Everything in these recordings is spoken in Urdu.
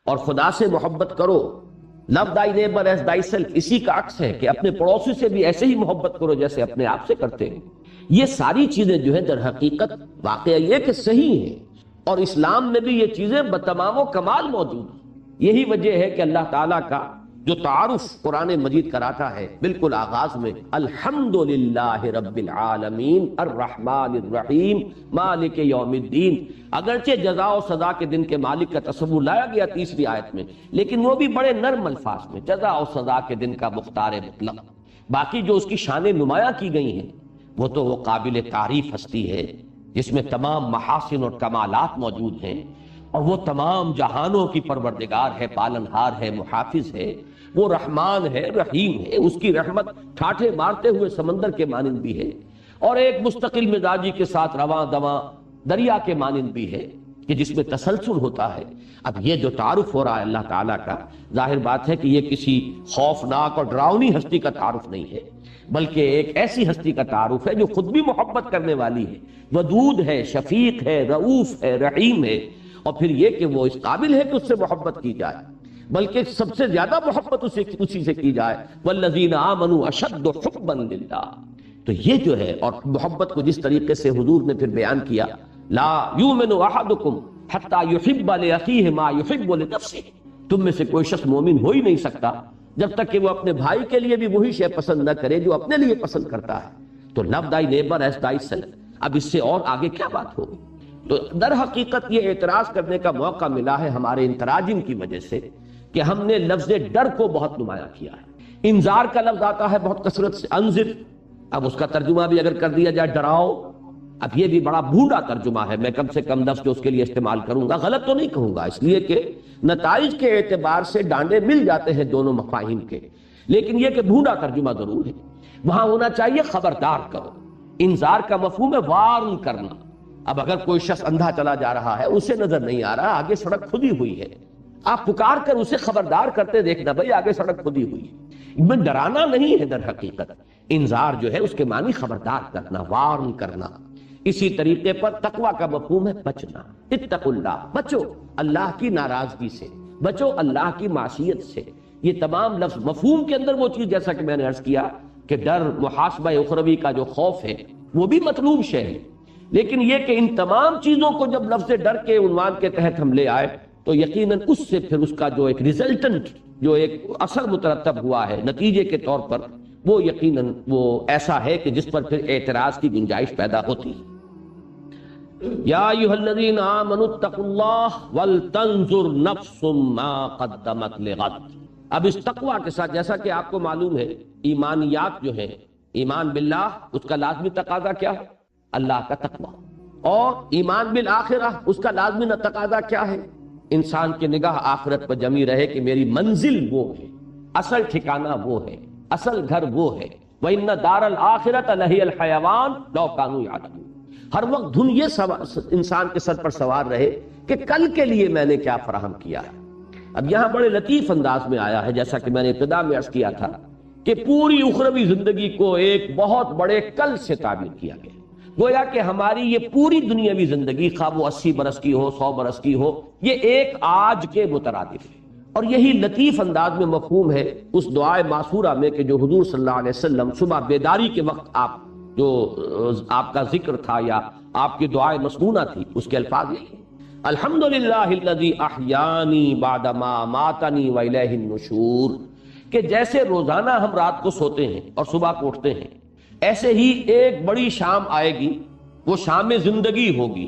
اور خدا سے محبت کرو. love thy neighbor as thyself اسی کا عکس ہے کہ اپنے پڑوسی سے بھی ایسے ہی محبت کرو جیسے اپنے آپ سے کرتے ہیں. یہ ساری چیزیں جو ہے در حقیقت واقعہ یہ کہ صحیح ہیں، اور اسلام میں بھی یہ چیزیں بتمام و کمال موجود ہیں. یہی وجہ ہے کہ اللہ تعالیٰ کا جو تعارف قرآن مجید کراتا ہے بالکل آغاز میں، الحمدللہ رب العالمین الرحمن الرحیم مالک یوم الدین. اگرچہ جزا و سزا کے دن کے مالک کا تصور لایا گیا تیسری آیت میں، لیکن وہ بھی بڑے نرم الفاظ میں، جزا و سزا کے دن کا مختار مطلق. باقی جو اس کی شان نمایاں کی گئی ہیں وہ تو وہ قابل تعریف ہستی ہے جس میں تمام محاسن اور کمالات موجود ہیں، اور وہ تمام جہانوں کی پروردگار ہے، پالنہار ہے، محافظ ہے. وہ رحمان ہے، رحیم ہے، اس کی رحمت ٹھاٹھے مارتے ہوئے سمندر کے مانند بھی ہے، اور ایک مستقل مزاجی کے ساتھ رواں دواں دریا کے مانند بھی ہے کہ جس میں تسلسل ہوتا ہے. اب یہ جو تعارف ہو رہا ہے اللہ تعالیٰ کا، ظاہر بات ہے کہ یہ کسی خوفناک اور ڈراؤنی ہستی کا تعارف نہیں ہے، بلکہ ایک ایسی ہستی کا تعارف ہے جو خود بھی محبت کرنے والی ہے، ودود ہے، شفیق ہے، رؤوف ہے، رحیم ہے، اور پھر یہ کہ وہ اس قابل ہے کہ اس سے محبت کی جائے، بلکہ سب سے زیادہ محبت اسی سے کی جائے. والذین آمنوا اشد حبا للہ. تو یہ جو ہے، اور محبت کو جس طریقے سے حضور نے پھر بیان کیا، لا یؤمن احدکم حتی یحب لاخیہ ما یحب لنفسہ. تم میں سے کوئی شخص مومن ہو ہی نہیں سکتا جب تک کہ وہ اپنے بھائی کے لیے بھی وہی شے پسند نہ کرے جو اپنے لیے پسند کرتا ہے. تو لو دائی نیبر ایز دائی سیلف. اب اس سے اور آگے کیا بات ہوگی؟ تو در حقیقت یہ اعتراض کرنے کا موقع ملا ہے ہمارے ان تراجم کی وجہ سے کہ ہم نے لفظ ڈر کو بہت نمایاں کیا ہے. انذار کا لفظ آتا ہے بہت کثرت سے، انذر. اب اس کا ترجمہ بھی اگر کر دیا جائے ڈراؤ، اب یہ بھی بڑا بھونڈا ترجمہ ہے. میں کم سے کم لفظ جو اس کے لیے استعمال کروں گا غلط تو نہیں کہوں گا، اس لیے کہ نتائج کے اعتبار سے ڈانڈے مل جاتے ہیں دونوں مفاہیم کے، لیکن یہ کہ بھونڈا ترجمہ ضرور ہے. وہاں ہونا چاہیے خبردار کرو. انذار کا مفہوم ہے وارن کرنا. اب اگر کوئی شخص اندھا چلا جا رہا ہے، اسے نظر نہیں آ رہا، آگے سڑک کھدی ہوئی ہے، آپ پکار کر اسے خبردار کرتے دیکھنا بھئی آگے سڑک کھدی ہوئی ہے. میں ڈرانا نہیں ہے در حقیقت. انذار جو ہے اس کے معنی خبردار کرنا، وارن کرنا. اسی طریقے پر تقوی کا مفہوم ہے بچنا. اتقوا اللہ، بچو اللہ کی ناراضگی سے، بچو اللہ کی معصیت سے. یہ تمام لفظ مفہوم کے اندر وہ چیز، جیسا کہ میں نے عرض کیا کہ ڈر محاسبہ اخروی کا جو خوف ہے وہ بھی مطلوب شے ہے، لیکن یہ کہ ان تمام چیزوں کو جب لفظ ڈر کے عنوان کے تحت ہم لے آئے تو یقیناً اس سے پھر اس کا جو ایک ریزلٹنٹ، جو ایک اثر مترتب ہوا ہے نتیجے کے طور پر، وہ یقیناً وہ ایسا ہے کہ جس پر پھر اعتراض کی گنجائش پیدا ہوتی ہے. یا ایھا الذین آمنوا اتقوا اللہ ولتنظر نفس ما قدمت لغد. اب اس تقوی کے ساتھ، جیسا کہ آپ کو معلوم ہے ایمانیات جو ہے، ایمان باللہ اس کا لازمی تقاضا کیا ہے؟ اللہ کا تقوی. اور ایمان بالآخرہ اس کا لازمی تقاضا کیا ہے؟ انسان کی نگاہ آخرت پر جمی رہے کہ میری منزل وہ ہے، اصل ٹھکانہ وہ ہے، اصل گھر وہ ہے. وَإِنَّ دَارَ الْآخِرَةَ لَهِيَ الْحَيَوَانُ لَوْ كَانُوا يَعْلَمُونَ. ہر وقت دھن یہ انسان کے سر پر سوار رہے کہ کل کے لیے میں نے کیا فراہم کیا ہے. اب یہاں بڑے لطیف انداز میں آیا ہے، جیسا کہ میں نے ابتدا میں عرض کیا تھا کہ پوری اخروی زندگی کو ایک بہت بڑے کل سے تعبیر کیا گیا. گویا کہ ہماری یہ پوری دنیاوی زندگی، خواہ وہ 80 برس کی ہو، 100 برس کی ہو، یہ ایک آج کے مترادف ہے. اور یہی لطیف انداز میں مفہوم ہے اس دعائے معصورہ میں کہ جو حضور صلی اللہ علیہ وسلم صبح بیداری کے وقت آپ کا ذکر تھا یا آپ کی دعائے مسنونہ تھی، اس کے الفاظ یہ الحمدللہ الذی احیانی بعدما اماتنی والیہ النشور. کہ جیسے روزانہ ہم رات کو سوتے ہیں اور صبح کو اٹھتے ہیں، ایسے ہی ایک بڑی شام آئے گی، وہ شام زندگی ہوگی،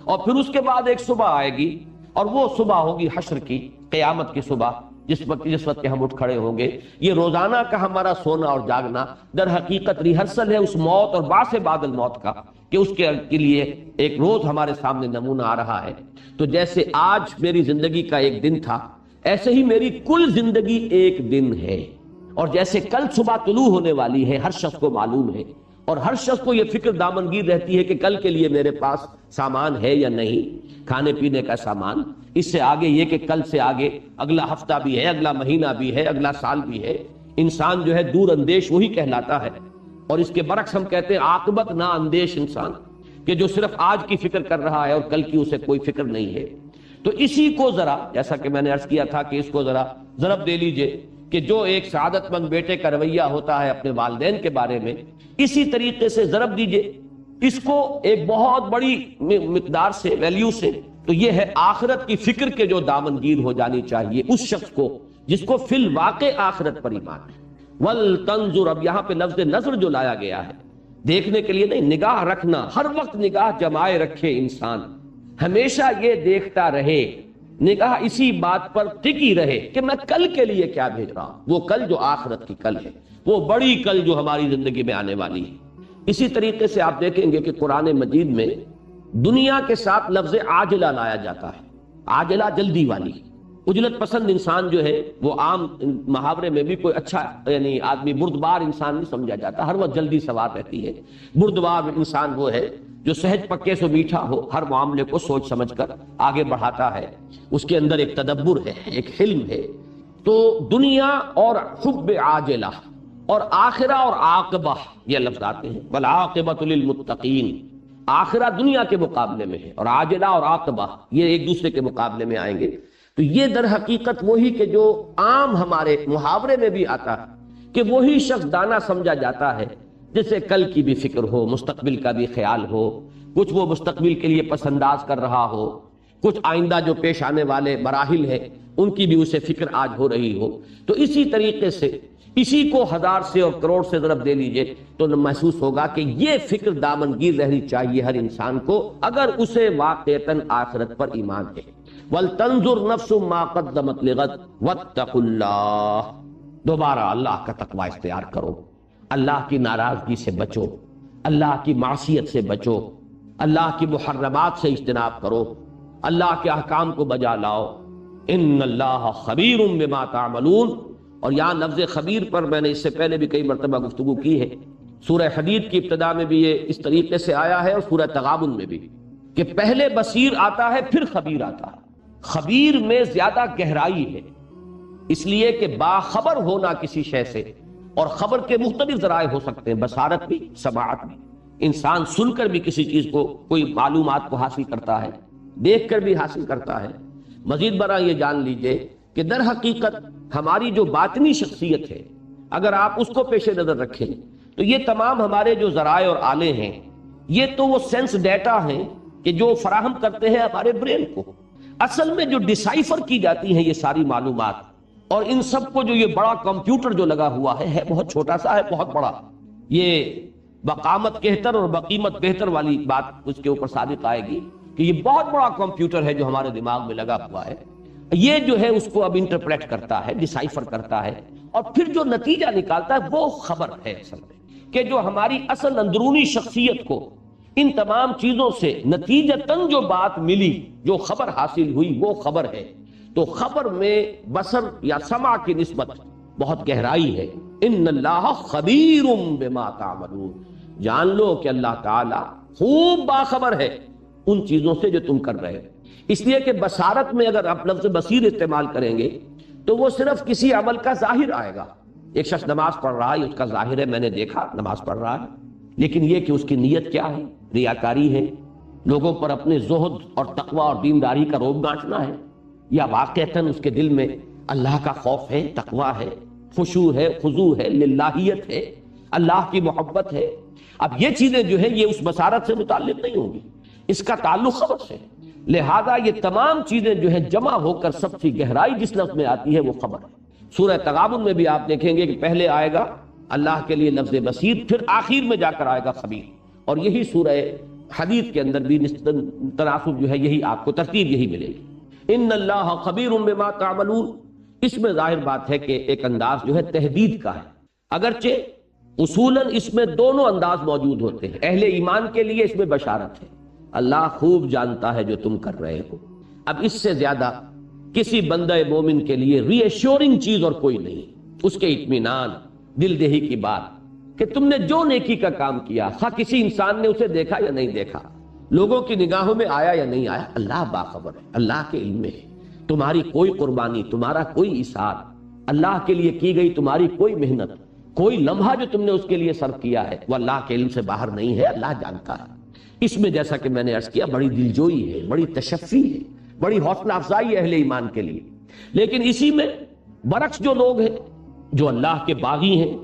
اور پھر اس کے بعد ایک صبح آئے گی، اور وہ صبح ہوگی حشر کی، قیامت کی صبح، جس وقت کے ہم اٹھ کھڑے ہوں گے. یہ روزانہ کا ہمارا سونا اور جاگنا در حقیقت ریہرسل ہے اس موت اور بعث بعد الموت کا، کہ اس کے لیے ایک روز ہمارے سامنے نمونہ آ رہا ہے. تو جیسے آج میری زندگی کا ایک دن تھا، ایسے ہی میری کل زندگی ایک دن ہے. اور جیسے کل صبح طلوع ہونے والی ہے، ہر شخص کو معلوم ہے، اور ہر شخص کو یہ فکر دامنگیر رہتی ہے کہ کل کے لیے میرے پاس سامان ہے یا نہیں، کھانے پینے کا سامان. اس سے آگے یہ کہ کل سے آگے اگلا ہفتہ بھی ہے، اگلا مہینہ بھی ہے، اگلا سال بھی ہے. انسان جو ہے دور اندیش وہی کہلاتا ہے، اور اس کے برعکس ہم کہتے ہیں عاقبت نا اندیش انسان، کہ جو صرف آج کی فکر کر رہا ہے اور کل کی اسے کوئی فکر نہیں ہے. تو اسی کو ذرا، جیسا کہ میں نے عرض کیا تھا کہ اس کو ذرا ضرب دے لیجئے کہ جو ایک سعادت مند بیٹے کا رویہ ہوتا ہے اپنے والدین کے بارے میں، اسی طریقے سے ضرب دیجئے اس کو ایک بہت بڑی مقدار سے، ویلیو سے، تو یہ ہے آخرت کی فکر کے جو دامنگیر ہو جانی چاہیے اس شخص کو جس کو فی الواقع آخرت پر ایمان ہے۔ وَلْتَنْظُرْ، اب یہاں پہ لفظ نظر جو لایا گیا ہے، دیکھنے کے لیے نہیں، نگاہ رکھنا، ہر وقت نگاہ جمائے رکھے انسان، ہمیشہ یہ دیکھتا رہے، نگاہ اسی بات پر ٹکی رہے کہ میں کل کے لیے کیا بھیج رہا ہوں، وہ کل جو آخرت کی کل ہے، وہ بڑی کل جو ہماری زندگی میں آنے والی ہے۔ اسی طریقے سے آپ دیکھیں گے کہ قرآن مجید میں دنیا کے ساتھ لفظ عاجلہ لایا جاتا ہے، عاجلہ جلدی والی۔ عجلت پسند انسان جو ہے وہ عام محاورے میں بھی کوئی اچھا یعنی آدمی بردبار انسان نہیں سمجھا جاتا، ہر وقت جلدی سوار رہتی ہے۔ بردبار انسان وہ ہے جو سہج پکے سے میٹھا ہو، ہر معاملے کو سوچ سمجھ کر آگے بڑھاتا ہے، اس کے اندر ایک تدبر ہے، ایک حلم ہے۔ تو دنیا اور حب عاجلہ اور آخرہ اور عاقبہ، یہ لفظ آتے ہیں، والعاقبۃ للمتقین، آخرہ دنیا کے مقابلے میں ہے اور عاجلہ اور عاقبہ یہ ایک دوسرے کے مقابلے میں آئیں گے۔ تو یہ در حقیقت وہی کہ جو عام ہمارے محاورے میں بھی آتا ہے کہ وہی شخص دانا سمجھا جاتا ہے جسے کل کی بھی فکر ہو، مستقبل کا بھی خیال ہو، کچھ وہ مستقبل کے لیے پس انداز کر رہا ہو، کچھ آئندہ جو پیش آنے والے مراحل ہیں ان کی بھی اسے فکر آج ہو رہی ہو۔ تو اسی طریقے سے اسی کو ہزار سے اور کروڑ سے ضرب دے لیجئے تو محسوس ہوگا کہ یہ فکر دامنگیر رہنی چاہیے ہر انسان کو اگر اسے واقعتاً آخرت پر ایمان ہے۔ وَلْتَنْظُرْ نَفْسٌ مَا قَدَّمَتْ لِغَدٍ وَاتَّقُوا اللَّهَ، دوبارہ اللہ کا تقوی اختیار کرو، اللہ کی ناراضگی سے بچو، اللہ کی معصیت سے بچو، اللہ کی محرمات سے اجتناب کرو، اللہ کے احکام کو بجا لاؤ۔ ان اللہ خبیر بما تعملون، اور یہاں لفظ خبیر پر میں نے اس سے پہلے بھی کئی مرتبہ گفتگو کی ہے، سورہ حدید کی ابتدا میں بھی یہ اس طریقے سے آیا ہے اور سورہ تغابن میں بھی، کہ پہلے بصیر آتا ہے پھر خبیر آتا ہے۔ خبیر میں زیادہ گہرائی ہے، اس لیے کہ باخبر ہونا کسی شے سے، اور خبر کے مختلف ذرائع ہو سکتے ہیں، بصارت بھی، سماعت بھی، انسان سن کر بھی کسی چیز کو، کوئی معلومات کو حاصل کرتا ہے، دیکھ کر بھی حاصل کرتا ہے۔ مزید برآں یہ جان لیجئے کہ در حقیقت ہماری جو باطنی شخصیت ہے اگر آپ اس کو پیش نظر رکھیں تو یہ تمام ہمارے جو ذرائع اور آلے ہیں یہ تو وہ سینس ڈیٹا ہیں کہ جو فراہم کرتے ہیں ہمارے برین کو۔ اصل میں جو ڈیسائفر کی جاتی ہیں یہ ساری معلومات، اور ان سب کو جو یہ بڑا کمپیوٹر جو لگا ہوا ہے بہت چھوٹا سا ہے، بہت بڑا، یہ بقامت کہتر اور بقیمت بہتر والی بات اس کے اوپر صادق آئے گی کہ یہ بہت بڑا کمپیوٹر ہے جو ہمارے دماغ میں لگا ہوا ہے، یہ جو ہے اس کو اب انٹرپریٹ کرتا ہے، ڈیسائفر کرتا ہے، اور پھر جو نتیجہ نکالتا ہے وہ خبر ہے اصل میں، کہ جو ہماری اصل اندرونی شخصیت کو ان تمام چیزوں سے نتیجتاً جو بات ملی، جو خبر حاصل ہوئی وہ خبر ہے۔ تو خبر میں بصر یا سمع کی نسبت بہت گہرائی ہے۔ ان اللہ خبیر بما تعملون، جان لو کہ اللہ تعالی خوب باخبر ہے ان چیزوں سے جو تم کر رہے ہو۔ اس لیے کہ بصارت میں اگر آپ لفظ بصیر استعمال کریں گے تو وہ صرف کسی عمل کا ظاہر آئے گا۔ ایک شخص نماز پڑھ رہا ہے، اس کا ظاہر ہے میں نے دیکھا نماز پڑھ رہا ہے، لیکن یہ کہ اس کی نیت کیا ہے، ریاکاری ہے، لوگوں پر اپنے زہد اور تقوی اور دینداری کا روب گانٹنا ہے، یا واقعتاً اس کے دل میں اللہ کا خوف ہے، تقوی ہے، خشوع ہے، خضوع ہے، للہیت ہے، اللہ کی محبت ہے۔ اب یہ چیزیں جو ہیں یہ اس بصارت سے متعلق نہیں ہوں گی، اس کا تعلق خبر سے، لہذا یہ تمام چیزیں جو ہیں جمع ہو کر سب سے گہرائی جس لفظ میں آتی ہے وہ خبر ہے۔ سورہ تغابن میں بھی آپ دیکھیں گے کہ پہلے آئے گا اللہ کے لیے لفظ بصیر، پھر آخر میں جا کر آئے گا خبیر، اور یہی سورہ حدید کے اندر بھی تناسب جو ہے یہی آپ کو ترتیب یہی ملے گی۔ ان اللہ خبیر بما تعملون، اس میں ظاہر بات ہے کہ ایک انداز جو ہے تحدید کا ہے، اگرچہ اصولاً اس میں دونوں انداز موجود ہوتے ہیں۔ اہل ایمان کے لیے اس میں بشارت ہے، اللہ خوب جانتا ہے جو تم کر رہے ہو۔ اب اس سے زیادہ کسی بندہ مومن کے لیے ری ایشورنگ چیز اور کوئی نہیں، اس کے اطمینان، دل دہی کی بات کہ تم نے جو نیکی کا کام کیا، خواہ کسی انسان نے اسے دیکھا یا نہیں دیکھا، لوگوں کی نگاہوں میں آیا یا نہیں آیا، اللہ باخبر ہے، اللہ کے علم میں ہے۔ تمہاری کوئی قربانی، تمہارا کوئی ایثار، اللہ کے لیے کی گئی تمہاری کوئی محنت، کوئی لمحہ جو تم نے اس کے لیے صرف کیا ہے وہ اللہ کے علم سے باہر نہیں ہے، اللہ جانتا ہے۔ اس میں جیسا کہ میں نے عرض کیا بڑی دلجوئی ہے، بڑی تشفی ہے، بڑی حوصلہ افزائی اہل ایمان کے لیے۔ لیکن اسی میں برعکس جو لوگ ہیں، جو اللہ کے باغی ہیں،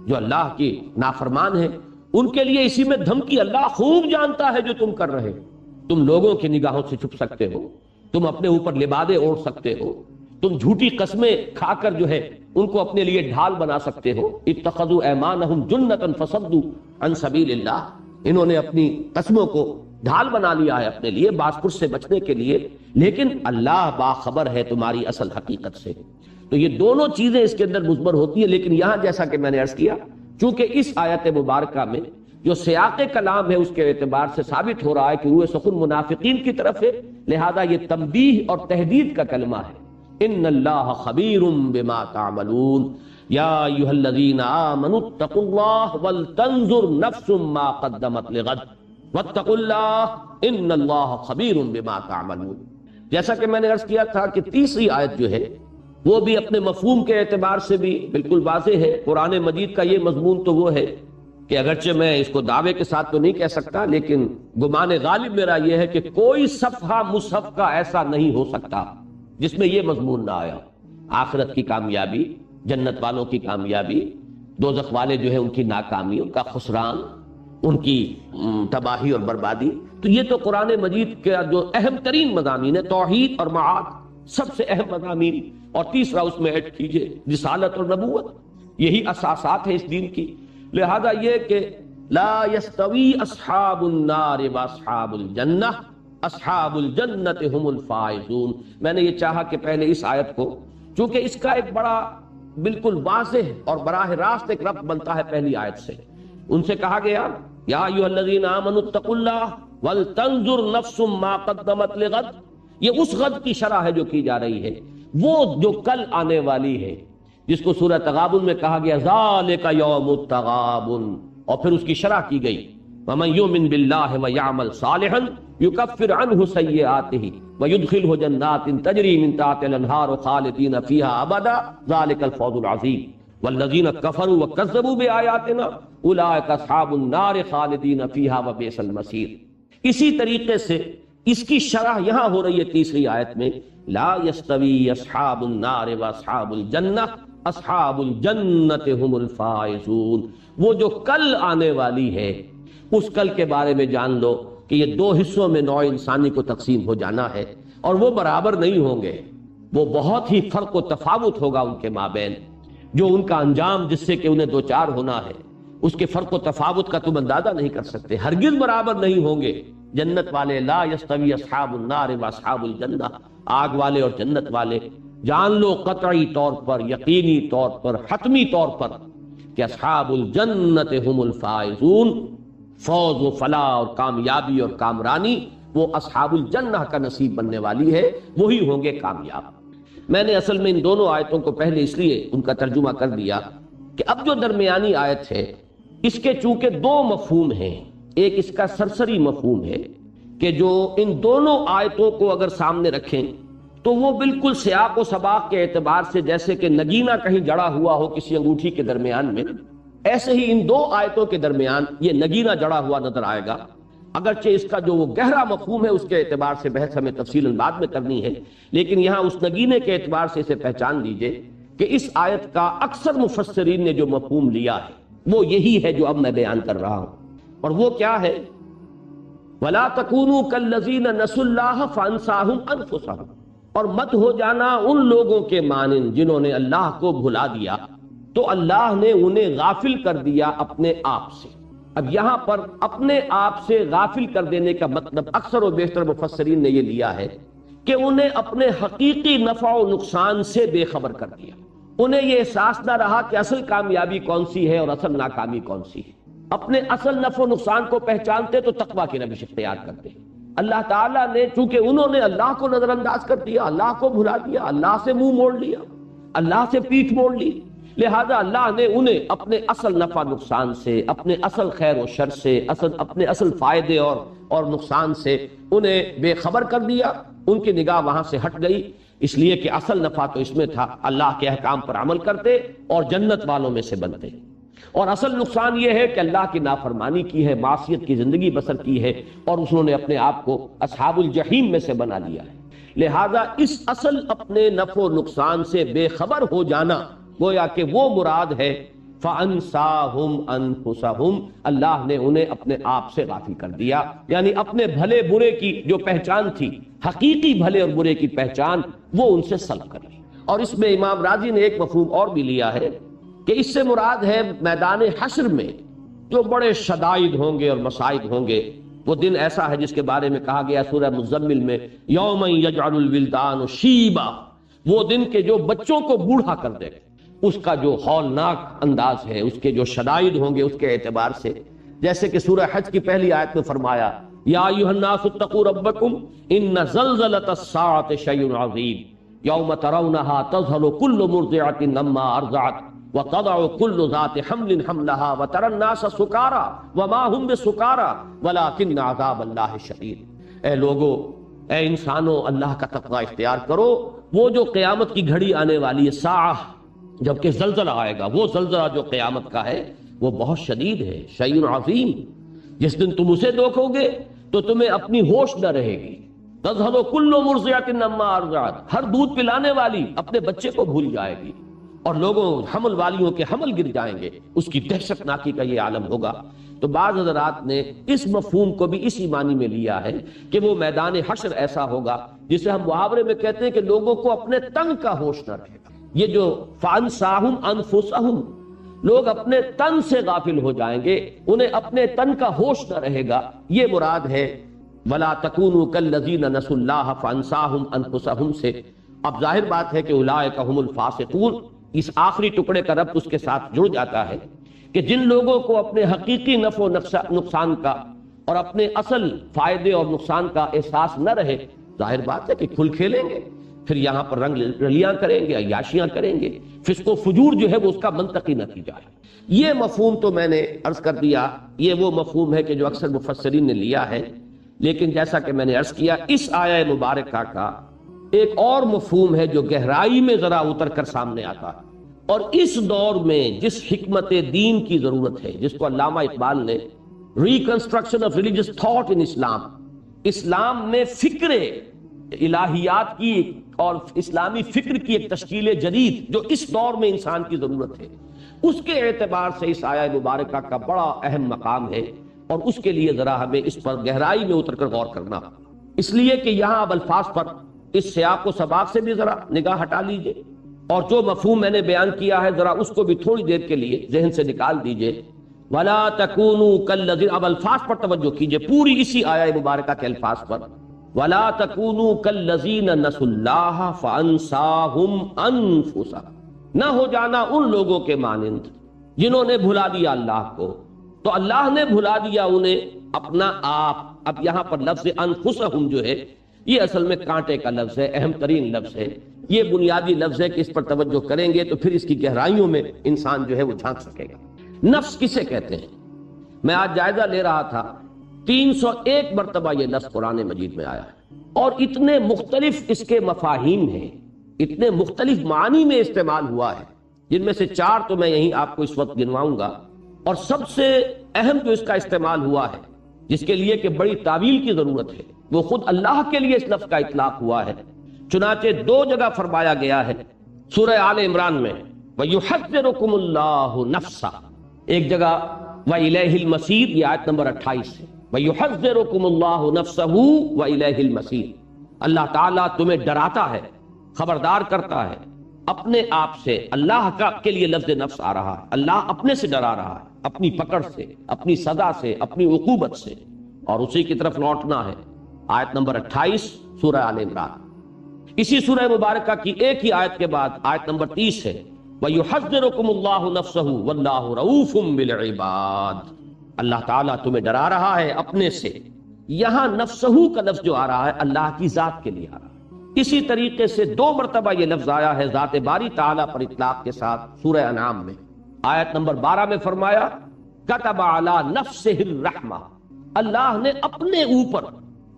جو اللہ کے نافرمان ہیں، ان کے لیے اسی میں دھمکی، اللہ خوب جانتا ہے جو تم کر رہے ہو، تم لوگوں کی نگاہوں سے چھپ سکتے ہو، تم اپنے اوپر لبادے اوڑھ سکتے ہو، تم جھوٹی قسمیں کھا کر جو ہے ان کو اپنے لیے ڈھال بنا سکتے ہو۔ اتخذوا ایمانہم جنۃ فصدوا عن سبیل اللہ، انہوں نے اپنی قسموں کو ڈھال بنا لیا ہے اپنے لیے باز پرس سے بچنے کے لیے، لیکن اللہ باخبر ہے تمہاری اصل حقیقت سے۔ تو یہ دونوں چیزیں اس کے اندر مضمر ہوتی ہیں، لیکن یہاں جیسا کہ میں نے عرض کیا، چونکہ اس آیت مبارکہ میں جو سیاق کلام ہے اس کے اعتبار سے ثابت ہو رہا ہے کہ روح سخن منافقین کی طرف ہے، لہذا یہ تنبیہ اور تحدید کا کلمہ ہے۔ ان اللہ خبیر بما تعملون یا ایھا الذین آمنوا اتقوا اللہ ولتنظر نفس ما قدمت لغد واتقوا اللہ ان اللہ خبیر بما تعملون۔ جیسا کہ میں نے عرض کیا تھا کہ تیسری آیت جو ہے وہ بھی اپنے مفہوم کے اعتبار سے بھی بالکل واضح ہے۔ قرآن مجید کا یہ مضمون تو وہ ہے کہ اگرچہ میں اس کو دعوے کے ساتھ تو نہیں کہہ سکتا، لیکن گمان غالب میرا یہ ہے کہ کوئی صفحہ مصحف کا ایسا نہیں ہو سکتا جس میں یہ مضمون نہ آیا۔ آخرت کی کامیابی، جنت والوں کی کامیابی، دوزخ والے جو ہے ان کی ناکامی، ان کا خسران، ان کی تباہی اور بربادی۔ تو یہ تو قرآن مجید کا جو اہم ترین مضامین ہے، توحید اور معاد سب سے اہم مضامین، اور تیسرا اس میں ایڈ کیجئے رسالت اور نبوت، یہی اساسات ہیں اس دین کی۔ لہذا یہ کہ لا یستوی اصحاب النار واصحاب الجنہ اصحاب الجنت هم الفائزون، میں نے یہ چاہا کہ پہلے اس آیت کو، چونکہ اس کا ایک بڑا بالکل واضح اور براہ راست ایک ربط بنتا ہے پہلی آیت سے۔ ان سے کہا گیا یا ایھا الذین آمنوا اتقوا اللہ ولتنظر نفس ما قدمت لغد، یہ اس غد کی شرح ہے جو کی جا رہی ہے، وہ جو کل آنے والی ہے، جس کو سورہ تغابن میں کہا گیا ذالک یوم التغابن، اور پھر اس کی شرح کی گئی ومن یؤمن باللہ ویعمل صالحا یکفر عنہ سیئاتہ ویدخلہ جنات تجری من تحتہا الانہار خالدین فیہا ابدا ذالک الفوز العظیم والذین کفروا وکذبوا بآیاتنا اولئک اصحاب النار خالدین فیہا وبئس المصیر۔ اسی طریقے سے اس کی شرح یہاں ہو رہی ہے تیسری آیت میں، لا یستوی اصحاب النار واصحاب الجنہ اصحاب الجنت هم الفائزون، وہ جو کل آنے والی ہے اس کل کے بارے میں جان لو کہ یہ دو حصوں میں نوع انسانی کو تقسیم ہو جانا ہے، اور وہ برابر نہیں ہوں گے، وہ بہت ہی فرق و تفاوت ہوگا ان کے مابین، جو ان کا انجام جس سے کہ انہیں دوچار ہونا ہے اس کے فرق و تفاوت کا تم اندازہ نہیں کر سکتے، ہرگز برابر نہیں ہوں گے۔ جنت والے لا یستوی اصحاب النار واصحاب الجنہ، آگ والے اور جنت والے، جان لو قطعی طور پر، یقینی طور پر، حتمی طور پر کہ اصحاب الجنت هم الفائزون، فوز و فلاح اور کامیابی اور کامرانی وہ اصحاب الجنہ کا نصیب بننے والی ہے، وہی ہوں گے کامیاب۔ میں نے اصل میں ان دونوں آیتوں کو پہلے اس لیے ان کا ترجمہ کر دیا کہ اب جو درمیانی آیت ہے اس کے چونکہ دو مفہوم ہیں، ایک اس کا سرسری مفہوم ہے کہ جو ان دونوں آیتوں کو اگر سامنے رکھیں تو وہ بالکل سیاق و سباق کے اعتبار سے جیسے کہ نگینہ کہیں جڑا ہوا ہو کسی انگوٹھی کے درمیان میں، ایسے ہی ان دو آیتوں کے درمیان یہ نگینہ جڑا ہوا نظر آئے گا، اگرچہ اس کا جو وہ گہرا مفہوم ہے اس کے اعتبار سے بحث ہمیں تفصیلاً بعد میں کرنی ہے، لیکن یہاں اس نگینے کے اعتبار سے اسے پہچان لیجئے کہ اس آیت کا اکثر مفسرین نے جو مفہوم لیا ہے وہ یہی ہے جو اب میں بیان کر رہا ہوں، اور وہ کیا ہے؟ وَلَا تَكُونُوا كَالَّذِينَ نَسُوا اللَّهَ فَأَنسَاهُمْ أَنفُسَهُمْ، اور مت ہو جانا ان لوگوں کے مانند جنہوں نے اللہ کو بھلا دیا تو اللہ نے انہیں غافل کر دیا اپنے آپ سے۔ اب یہاں پر اپنے آپ سے غافل کر دینے کا مطلب اکثر و بیشتر مفسرین نے یہ لیا ہے کہ انہیں اپنے حقیقی نفع و نقصان سے بے خبر کر دیا، انہیں یہ احساس نہ رہا کہ اصل کامیابی کون سی ہے اور اصل ناکامی کون سی ہے۔ اپنے اصل نفع و نقصان کو پہچانتے تو تقویٰ کی روش اختیار کرتے۔ اللہ تعالیٰ نے چونکہ انہوں نے اللہ کو نظر انداز کر دیا، اللہ کو بھلا دیا، اللہ سے منہ موڑ لیا، اللہ سے پیٹھ موڑ لی، لہذا اللہ نے انہیں اپنے اصل نفع نقصان سے، اپنے اصل خیر و شر سے، اپنے اصل فائدے اور نقصان سے انہیں بے خبر کر دیا، ان کی نگاہ وہاں سے ہٹ گئی، اس لیے کہ اصل نفع تو اس میں تھا اللہ کے احکام پر عمل کرتے اور جنت والوں میں سے بنتے، اور اصل نقصان یہ ہے کہ اللہ کی نافرمانی کی ہے، معصیت کی زندگی بسر کی ہے، اور انہوں نے اپنے آپ کو اصحاب الجحیم میں سے بنا لیا ہے۔ لہذا اس اصل اپنے نفع و نقصان سے بے خبر ہو جانا گویا کہ وہ مراد ہے فَأَنْسَاهُمْ أَنفُسَهُمْ، اللہ نے انہیں اپنے آپ سے غافل کر دیا، یعنی اپنے بھلے برے کی جو پہچان تھی، حقیقی بھلے اور برے کی پہچان، وہ ان سے سلب کر لی۔ اور اس میں امام راضی نے ایک مفہوم اور بھی لیا ہے کہ اس سے مراد ہے میدان حشر میں جو بڑے شدائد ہوں گے اور مصائب ہوں گے، وہ دن ایسا ہے جس کے بارے میں کہا گیا سورہ مزمل میں یوم یجعل الولدان شیبا، وہ دن کے جو بچوں کو بوڑھا کر دے گا، اس کا جو ہولناک انداز ہے، اس کے جو شدائد ہوں گے اس کے اعتبار سے، جیسے کہ سورہ حج کی پہلی آیت میں فرمایا یا ایھا الناس اتقوا ربکم ان زلزلۃ الساعۃ شیء عظیم یوم ترونھا تذہل کل مرضعۃ عما ارضعت وتضع كل ذات حمل حملها وترى الناس سكارى وما هم بسكارى ولكن عذاب الله شديد۔ اے لوگو، اے انسانوں، اللہ کا تقوی اختیار کرو، وہ جو قیامت کی گھڑی آنے والی ہے، ساعہ، جبکہ زلزلہ آئے گا، وہ زلزلہ جو قیامت کا ہے وہ بہت شدید ہے، شیء عظیم۔ جس دن تم اسے دیکھو گے تو تمہیں اپنی ہوش نہ رہے گی، تذہل کل مرضعۃ عما ارضعت، ہر دودھ پلانے والی اپنے بچے کو بھول جائے گی، اور لوگوں حمل والیوں کے حمل گر جائیں گے، اس کی دہشت ناکی کا یہ عالم ہوگا۔ تو بعض حضرات نے اس مفہوم کو بھی اسی معنی میں لیا ہے کہ وہ میدان حشر ایسا ہوگا جسے ہم محاورے میں کہتے ہیں کہ لوگوں کو اپنے تن کا ہوش نہ رہے گا۔ یہ جو فَأَنْسَاهُمْ أَنفُسَهُمْ، لوگ اپنے تن سے غافل ہو جائیں گے، انہیں اپنے تن کا ہوش نہ رہے گا، یہ مراد ہے وَلَا تَكُونُوا كَالَّذِينَ نَسُوا اللَّهَ فَأَنْسَاهُمْ أَنفُسَهُمْ سے۔ اب ظاہر بات ہے کہ اولئک هم الفاسقون، اس آخری ٹکڑے کا ربط اس کے ساتھ جڑ جاتا ہے کہ جن لوگوں کو اپنے حقیقی نفع و نقصان کا اور اپنے اصل فائدے اور نقصان کا احساس نہ رہے، ظاہر بات ہے کہ کھل کھیلیں گے، پھر یہاں پر رنگ رلیاں کریں گے، عیاشیاں کریں گے، فسق و فجور جو ہے وہ اس کا منطقی نتیجہ ہے۔ یہ مفہوم تو میں نے عرض کر دیا، یہ وہ مفہوم ہے کہ جو اکثر مفسرین نے لیا ہے، لیکن جیسا کہ میں نے عرض کیا، اس آیہ مبارکہ کا ایک اور مفہوم ہے جو گہرائی میں ذرا اتر کر سامنے آتا ہے، اور اس دور میں جس حکمت دین کی ضرورت ہے، جس کو علامہ اقبال نے reconstruction of religious thought in Islam, اسلام میں فکر الہیات کی اور اسلامی فکر کی ایک تشکیل جدید جو اس دور میں انسان کی ضرورت ہے، اس کے اعتبار سے اس آیہ مبارکہ کا بڑا اہم مقام ہے، اور اس کے لیے ذرا ہمیں اس پر گہرائی میں اتر کر غور کرنا، اس لیے کہ یہاں اب الفاظ پر اس سیاق و سباق سے بھی ذرا نگاہ ہٹا لیجئے، اور جو مفہوم میں نے بیان کیا ہے ذرا اس کو بھی تھوڑی دیر کے لیے ذہن سے نکال دیجئے۔ وَلَا تَكُونُوا كَالَّذِينَ، اب الفاظ پر توجہ کیجئے، پوری اسی آیہ مبارکہ کے الفاظ پر، وَلَا تَكُونُوا كَالَّذِينَ نَسُوا اللَّهَ فَأَنْسَاهُمْ أَنفُسَهُمْ، نہ ہو جانا ان لوگوں کے مانند جنہوں نے بھلا دیا اللہ کو، تو اللہ نے بھلا دیا انہیں اپنا آپ۔ اب یہاں پر لفظ انفسہم جو ہے یہ اصل میں کانٹے کا لفظ ہے، اہم ترین لفظ ہے، یہ بنیادی لفظ ہے کہ اس پر توجہ کریں گے تو پھر اس کی گہرائیوں میں انسان جو ہے وہ جھانک سکے گا۔ نفس کسے کہتے ہیں؟ میں آج جائزہ لے رہا تھا، 301 مرتبہ یہ لفظ قرآن مجید میں آیا ہے، اور اتنے مختلف اس کے مفاہیم ہیں، اتنے مختلف معنی میں استعمال ہوا ہے، جن میں سے 4 تو میں یہیں آپ کو اس وقت گنواؤں گا، اور سب سے اہم جو اس کا استعمال ہوا ہے، جس کے لیے کہ بڑی تعویل کی ضرورت ہے، وہ خود اللہ کے لیے اس لفظ کا اطلاق ہوا ہے۔ چنانچہ 2 جگہ فرمایا گیا ہے سورہ آل عمران میں وَيُحَذِّرُكُمُ اللَّهُ نَفْسَهُ، ایک جگہ وَإِلَيْهِ الْمَصِيرُ، یہ آیت نمبر 28 ہے، وَيُحَذِّرُكُمُ اللَّهُ نَفْسَهُ وَإِلَيْهِ الْمَصِيرُ، اللہ تعالیٰ تمہیں ڈراتا ہے، خبردار کرتا ہے اپنے آپ سے۔ اللہ کا کے لیے لفظ نفس آ رہا ہے، اللہ اپنے سے ڈرا رہا ہے، اپنی پکڑ سے، اپنی سزا سے، اپنی عقوبت سے، اور اسی کی طرف لوٹنا ہے۔ آیت نمبر 28 سورہ آل عمران۔ اسی سورہ مبارکہ کی ایک ہی آیت کے بعد آیت نمبر 30 ہے وَيُحَذِّرُكُمُ اللَّهُ نَفْسَهُ وَاللَّهُ رَءُوفٌ بِالْعِبَادِ، اللہ تعالیٰ تمہیں ڈرا رہا ہے اپنے سے۔ یہاں نفسہو کا لفظ جو آ رہا ہے اللہ کی ذات کے لیے آ رہا ہے۔ اسی طریقے سے 2 مرتبہ یہ لفظ آیا ہے ذات باری تعالیٰ پر اطلاق کے ساتھ سورہ انعام میں۔ آیت نمبر 12 میں فرمایا كَتَبَ عَلَى نَفْسِهِ الرَّحْمَةَ، اللہ نے اپنے اوپر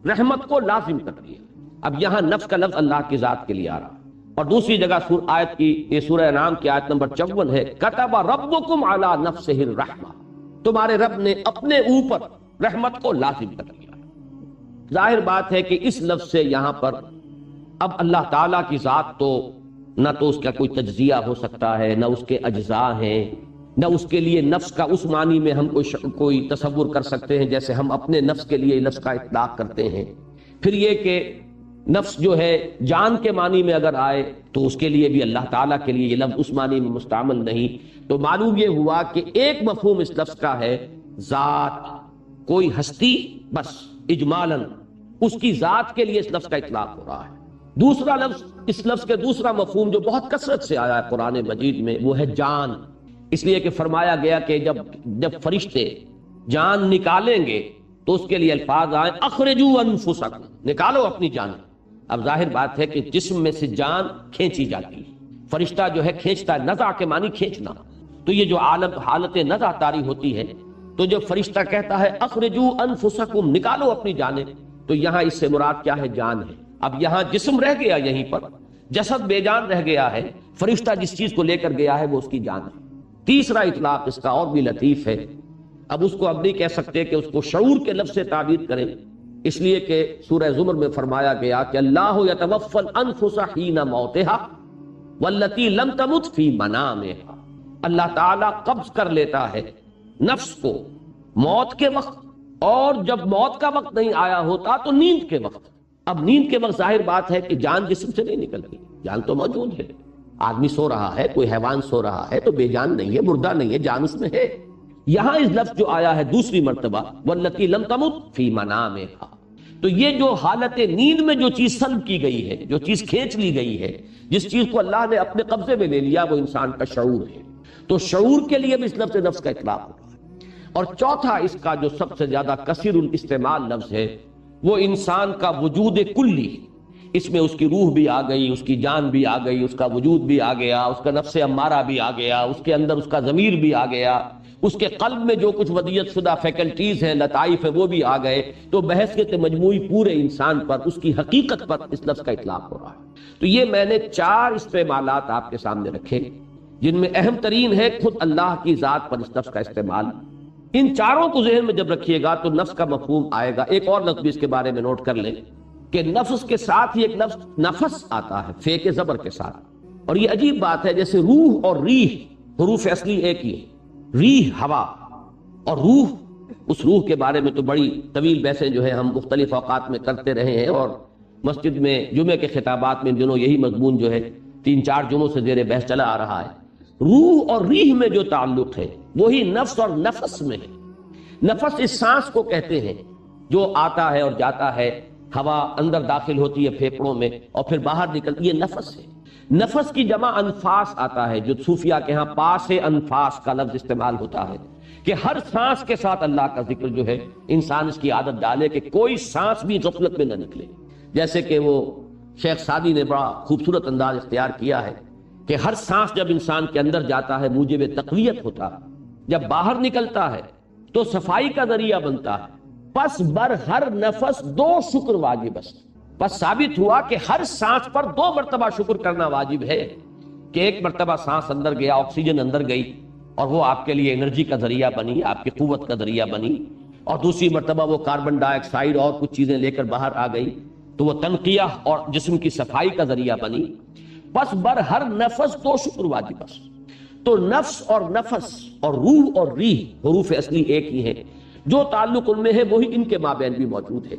رحمت کو لازم کر دیا۔ اب یہاں نفس کا لفظ اللہ کی ذات کے لیے آ رہا، اور دوسری جگہ آیت کی یہ سورہ انعام کی آیت نمبر 54 ہے كَتَبَ رَبُّكُمْ عَلَى نَفْسِهِ الرَّحْمَةَ، تمہارے رب نے اپنے اوپر رحمت کو لازم کر دیا۔ ظاہر بات ہے کہ اس لفظ سے یہاں پر اب اللہ تعالیٰ کی ذات تو نہ تو اس کا کوئی تجزیہ ہو سکتا ہے، نہ اس کے اجزاء ہیں، نہ اس کے لیے نفس کا اس معنی میں ہم کوئی تصور کر سکتے ہیں جیسے ہم اپنے نفس کے لیے لفظ کا اطلاق کرتے ہیں۔ پھر یہ کہ نفس جو ہے جان کے معنی میں اگر آئے تو اس کے لیے بھی اللہ تعالیٰ کے لیے یہ لفظ اس معنی میں مستعمل نہیں۔ تو معلوم یہ ہوا کہ ایک مفہوم اس لفظ کا ہے ذات، کوئی ہستی، بس اجمالاً اس کی ذات کے لیے اس لفظ کا اطلاق ہو رہا ہے۔ دوسرا لفظ، اس لفظ کے دوسرا مفہوم جو بہت کثرت سے آیا ہے قرآن مجید میں، وہ ہے جان، اس لیے کہ فرمایا گیا کہ جب فرشتے جان نکالیں گے تو اس کے لیے الفاظ آئے اخرجوا انفسکم، نکالو اپنی جان۔ اب ظاہر بات ہے کہ جسم میں سے جان کھینچی جاتی ہے، فرشتہ جو ہے کھینچتا ہے، نزع کے معنی کھینچنا، تو یہ جو حالت نزع طاری ہوتی ہے، تو جب فرشتہ کہتا ہے اخرجوا انفسکم، نکالو اپنی جانیں، تو یہاں اس سے مراد کیا ہے؟ جان ہے۔ اب یہاں جسم رہ گیا، یہیں پر جسد بے جان رہ گیا ہے، فرشتہ جس چیز کو لے کر گیا ہے وہ اس کی جان ہے۔ تیسرا اطلاق اس کا اور بھی لطیف ہے، اب اس کو اب نہیں کہہ سکتے کہ اس کو شعور کے لفظ سے تعبیر کریں، اس لیے کہ سورہ زمر میں فرمایا گیا کہ اللہ یتوفی الانفس حین موتها والتی لم تمت فی منامها، اللہ تعالیٰ قبض کر لیتا ہے نفس کو موت کے وقت، اور جب موت کا وقت نہیں آیا ہوتا تو نیند کے وقت۔ اب نیند کے وقت ظاہر بات ہے کہ جان جسم سے نہیں نکلتی، جان تو موجود ہے، آدمی سو رہا ہے، کوئی حیوان سو رہا ہے تو بے جان نہیں ہے، مردہ نہیں ہے، جان اس میں ہے۔ یہاں اس لفظ جو آیا ہے دوسری مرتبہ واللتی لم تمت فی منامها، تو یہ جو حالت نیند میں جو چیز سلب کی گئی ہے، جو چیز کھینچ لی گئی ہے، جس چیز کو اللہ نے اپنے قبضے میں لے لیا، وہ انسان کا شعور ہے۔ تو شعور کے لیے بھی اس لفظ نفس کا اطلاق ہوتا ہے۔ اور چوتھا اس کا جو سب سے زیادہ کثیر الاستعمال لفظ ہے وہ انسان کا وجود کلی، اس میں اس کی روح بھی آ گئی، اس کی جان بھی آ گئی، اس کا وجود بھی آ گیا، اس کا نفس امارہ بھی آ گیا، اس کے اندر اس کا ضمیر بھی آ گیا، اس کے قلب میں جو کچھ ودیعت شدہ فیکلٹیز ہیں، لطائف ہیں، وہ بھی آ گئے۔ تو بحثیت مجموعی پورے انسان پر، اس کی حقیقت پر اس لفظ کا اطلاق ہو رہا ہے۔ تو یہ میں نے 4 استعمالات آپ کے سامنے رکھے، جن میں اہم ترین ہے خود اللہ کی ذات پر اس لفظ کا استعمال۔ ان چاروں کو ذہن میں جب رکھیے گا تو نفس کا مفہوم آئے گا۔ ایک اور لفظ بھی اس کے بارے میں نوٹ کر لیں کہ نفس کے ساتھ ہی ایک لفظ نفس آتا ہے، فے کے زبر کے ساتھ، اور یہ عجیب بات ہے، جیسے روح اور ریح حروف اصلی ایک ہی ہے، ریح ہوا اور روح، اس روح کے بارے میں تو بڑی طویل بحثیں جو ہے ہم مختلف اوقات میں کرتے رہے ہیں، اور مسجد میں جمعے کے خطابات میں ان دنوں یہی مضمون جو ہے 3-4 جمعوں سے زیر بحث چلا آ رہا ہے۔ روح اور ریح میں جو تعلق ہے وہی نفس اور نفس میں ہے۔ نفس اس سانس کو کہتے ہیں جو آتا ہے اور جاتا ہے، ہوا اندر داخل ہوتی ہے پھیپھڑوں میں اور پھر باہر نکلتی ہے، نفس ہے۔ نفس کی جمع انفاس آتا ہے، جو صوفیہ کے ہاں پاس انفاس کا لفظ استعمال ہوتا ہے کہ ہر سانس کے ساتھ اللہ کا ذکر جو ہے انسان اس کی عادت ڈالے کہ کوئی سانس بھی غفلت میں نہ نکلے۔ جیسے کہ وہ شیخ سعدی نے بڑا خوبصورت انداز اختیار کیا ہے کہ ہر سانس جب انسان کے اندر جاتا ہے موجب تقویت ہوتا ہے، جب باہر نکلتا ہے تو صفائی کا ذریعہ بنتا ہے۔ پس بر ہر نفس 2 شکر واجب است، پس ثابت ہوا کہ ہر سانس پر 2 مرتبہ شکر کرنا واجب ہے، کہ ایک مرتبہ سانس اندر گیا، آکسیجن اندر گئی اور وہ آپ کے لیے انرجی کا ذریعہ بنی، آپ کی قوت کا ذریعہ بنی، اور دوسری مرتبہ وہ کاربن ڈائی آکسائڈ اور کچھ چیزیں لے کر باہر آ گئی تو وہ تنقیہ اور جسم کی صفائی کا ذریعہ بنی۔ پس بر ہر نفس 2 شکر واجب است۔ تو نفس اور نفس اور روح اور ریح حروف اصلی ایک ہی ہیں، جو تعلق ان میں ہے وہی ان کے مابین بھی موجود ہے۔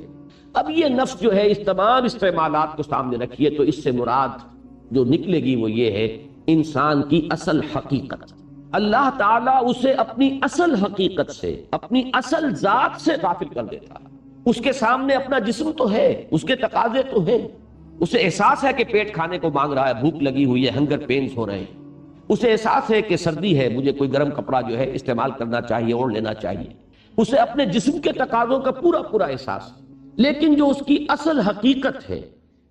اب یہ نفس جو ہے اس تمام استعمالات کو سامنے رکھیے تو اس سے مراد جو نکلے گی وہ یہ ہے انسان کی اصل حقیقت۔ اللہ تعالیٰ اسے اپنی اصل حقیقت سے، اپنی اصل ذات سے غافل کر دیتا ہے۔ اس کے سامنے اپنا جسم تو ہے، اس کے تقاضے تو ہیں، اسے احساس ہے کہ پیٹ کھانے کو مانگ رہا ہے، بھوک لگی ہوئی ہے، ہنگر پینز ہو رہے ہیں، اسے احساس ہے کہ سردی ہے، مجھے کوئی گرم کپڑا جو ہے استعمال کرنا چاہیے، اوڑھ لینا چاہیے، اسے اپنے جسم کے تقاضوں کا پورا احساس۔ لیکن جو اس کی اصل حقیقت ہے،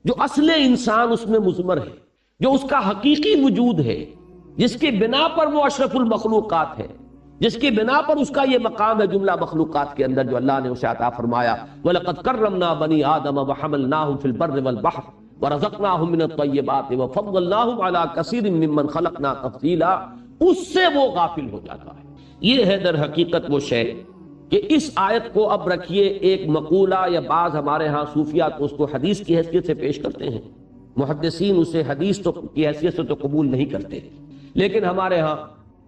جو اصل انسان اس میں مضمر ہے، جو اس کا حقیقی وجود ہے، جس کی بنا پر وہ اشرف المخلوقات ہے، جس کی بنا پر اس کا یہ مقام ہے جملہ مخلوقات کے اندر جو اللہ نے اسے عطا فرمایا، وَلَقَدْ كَرَّمْنَا بَنِي آدَمَ وَحَمَلْنَاهُمْ فِي الْبَرِّ وَالْبَحْرِ وَرَزَقْنَاهُمْ مِنَ الطَّيِّبَاتِ وَفَضَّلْنَاهُمْ عَلَى كَثِيرٍ مِّمَّنْ خَلَقْنَا تَفْضِيلًا، اس سے وہ غافل ہو جاتا ہے۔ یہ ہے در حقیقت وہ شے کہ اس آیت کو اب رکھیے ایک مقولہ یا بعض ہمارے ہاں صوفیہ تو اس کو حدیث کی حیثیت سے پیش کرتے ہیں محدثین اسے حدیث تو کی حیثیت سے تو قبول نہیں کرتے، لیکن ہمارے ہاں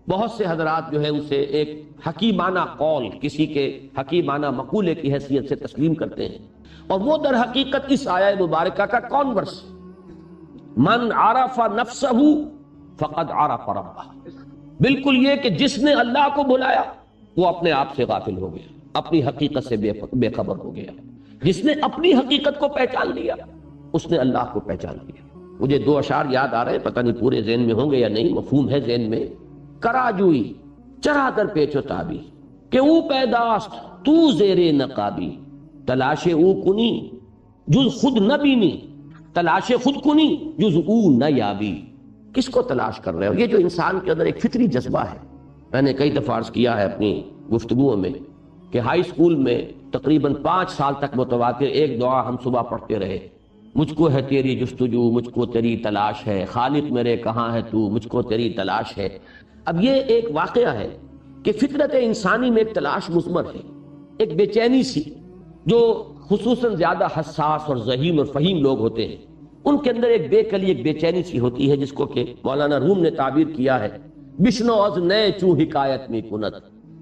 بہت سے حضرات جو ہے اسے ایک حکیمانہ قول، کسی کے حکیمانہ مقولے کی حیثیت سے تسلیم کرتے ہیں، اور وہ در حقیقت اس آیہ مبارکہ کا کانورس، من عرف نفسہ فقد عرف ربہ، بالکل یہ کہ جس نے اللہ کو بلایا وہ اپنے آپ سے غافل ہو گیا، اپنی حقیقت سے بے خبر ہو گیا۔ جس نے اپنی حقیقت کو پہچان لیا اس نے اللہ کو پہچان لیا۔ مجھے دو اشعار یاد آ رہے ہیں، پتہ نہیں پورے ذہن میں ہوں گے یا نہیں، مفہوم ہے ذہن میں۔ کراجوئی چرا در پیچ و تابی کہ او پیداست تو زیر نقابی، تلاش او کنی جز خود نہ بینی، تلاش خود کنی جز او نہ یابی۔ کس کو تلاش کر رہے ہو؟ یہ جو انسان کے اندر ایک فطری جذبہ ہے، میں نے کئی دفعہ عرض کیا ہے اپنی گفتگوؤں میں کہ ہائی اسکول میں تقریباً 5 سال تک متواتر ایک دعا ہم صبح پڑھتے رہے، مجھ کو ہے تیری جستجو، مجھ کو تیری تلاش ہے، خالق میرے کہاں ہے تو، مجھ کو تیری تلاش ہے۔ اب یہ ایک واقعہ ہے کہ فطرت انسانی میں ایک تلاش مضمر ہے، ایک بے چینی سی، جو خصوصاً زیادہ حساس اور ذہین اور فہیم لوگ ہوتے ہیں ان کے اندر ایک بے کلی، ایک بے چینی سی ہوتی ہے، جس کو کہ مولانا روم نے تعبیر کیا ہے بشنو از نئے چوں حکایت میں کنت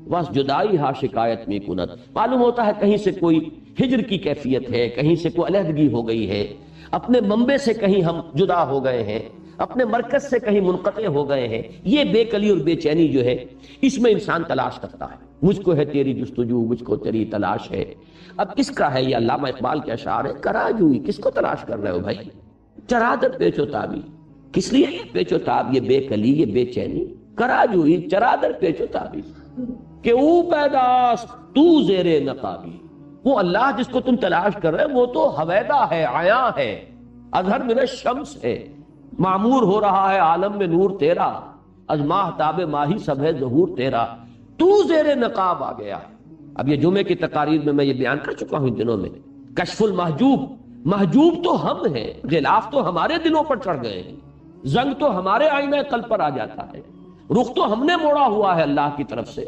بس جدائی ہا شکایت میں کنت۔ معلوم ہوتا ہے کہیں سے کوئی ہجر کی کیفیت ہے، کہیں سے کوئی علیحدگی ہو گئی ہے، اپنے منبع سے کہیں ہم جدا ہو گئے ہیں، اپنے مرکز سے کہیں منقطع ہو گئے ہیں۔ یہ بے کلی اور بے چینی جو ہے اس میں انسان تلاش کرتا ہے، مجھ کو ہے تیری جستجو، مجھ کو تیری تلاش ہے۔ اب کس کا ہے یہ؟ علامہ اقبال کے اشعار ہے، کراجوئی کس کو تلاش کر رہے ہو بھائی؟ چرادر پیچ و تابی، کس لیے یہ پیچ و تاب، یہ بے کلی، یہ بے چینی؟ کراجوئی چرادر پیچ و تابی کہ او پیداست تو زیر نقابی، وہ اللہ جس کو تم تلاش کر رہے وہ تو حویدہ ہے، عیاں ہے، اظہر من الشمس ہے، معمور ہو رہا ہے عالم میں نور تیرا، از ماہتاب ماہی سب ہے ظہور تیرا، تو زیر نقاب آ گیا۔ اب یہ جمعے کی تقاریر میں میں یہ بیان کر چکا ہوں ان دنوں میں، کشف المحجوب، محجوب تو ہم ہیں، غلاف تو ہمارے دلوں پر چڑھ گئے ہیں، زنگ تو ہمارے آئینہ قلب پر آ جاتا ہے، رخ تو ہم نے موڑا ہوا ہے اللہ کی طرف سے،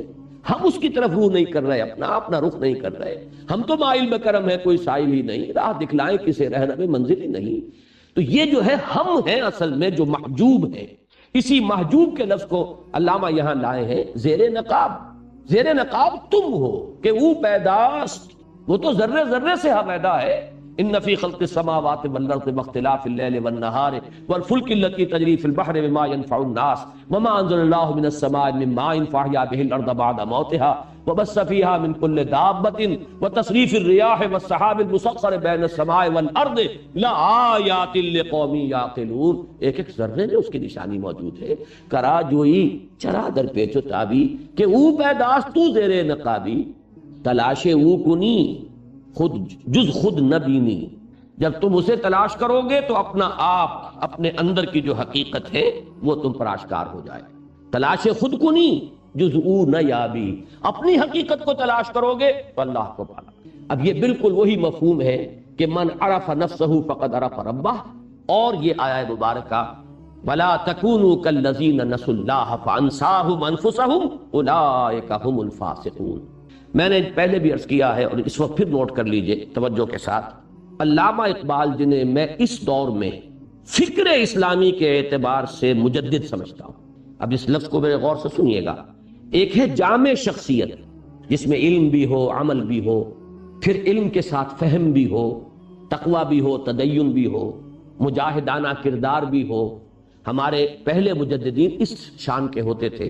ہم اس کی طرف روح نہیں کر رہے، اپنا رخ نہیں کر رہے، ہم تو مائل بکرم ہے کوئی سائل ہی نہیں، راہ دکھلائیں کسے رہنم منزل ہی نہیں۔ تو یہ جو ہے ہم ہیں اصل میں جو محجوب ہے، اسی محجوب کے لفظ کو علامہ یہاں لائے ہیں زیر نقاب، زیر نقاب تم ہو کہ او پیداست، وہ تو ذرے ذرے سے حویدہ ہے۔ ان فی خلق السماوات والارض واختلاف اللیل والنہار والفلک التی تجری فی البحر بما ينفع الناس وما انزل اللہ من السماء من ماء فاحیا به الارض بعد موتها وبث فيها من كل دابة وتصریف الرياح والسحاب المسخر بین السماء والارض لآیات لقوم یعقلون، ایک ایک ذرے میں اس کی نشانی موجود ہے۔ کراجوئی چرا در پیچ و تابی کہ او پیداست تو زیر نقابی، تلاش او کنی خود جز خود نہ بینی، جب تم اسے تلاش کرو گے تو اپنا آپ، اپنے اندر کی جو حقیقت ہے وہ تم پر آشکار ہو جائے۔ تلاش خود کنی جز او نہ یابی، اپنی حقیقت کو تلاش کرو گے تو اللہ کو پانا۔ اب یہ بالکل وہی مفہوم ہے کہ من عرف نفسہ فقد عرف ربہ، اور یہ آیہ مبارکہ وَلَا تَكُونُوا كَالَّذِينَ نَسُوا اللَّهَ فَأَنسَاهُمْ أَنفُسَهُمْ أُولَٰئِكَ هُمُ الْفَاسِقُونَ۔ میں نے پہلے بھی عرض کیا ہے اور اس وقت پھر نوٹ کر لیجئے توجہ کے ساتھ، علامہ اقبال جنہیں میں اس دور میں فکر اسلامی کے اعتبار سے مجدد سمجھتا ہوں، اب اس لفظ کو میرے غور سے سنیے گا، ایک ہے جامع شخصیت جس میں علم بھی ہو، عمل بھی ہو، پھر علم کے ساتھ فہم بھی ہو، تقوی بھی ہو، تدین بھی ہو، مجاہدانہ کردار بھی ہو۔ ہمارے پہلے مجددین اس شان کے ہوتے تھے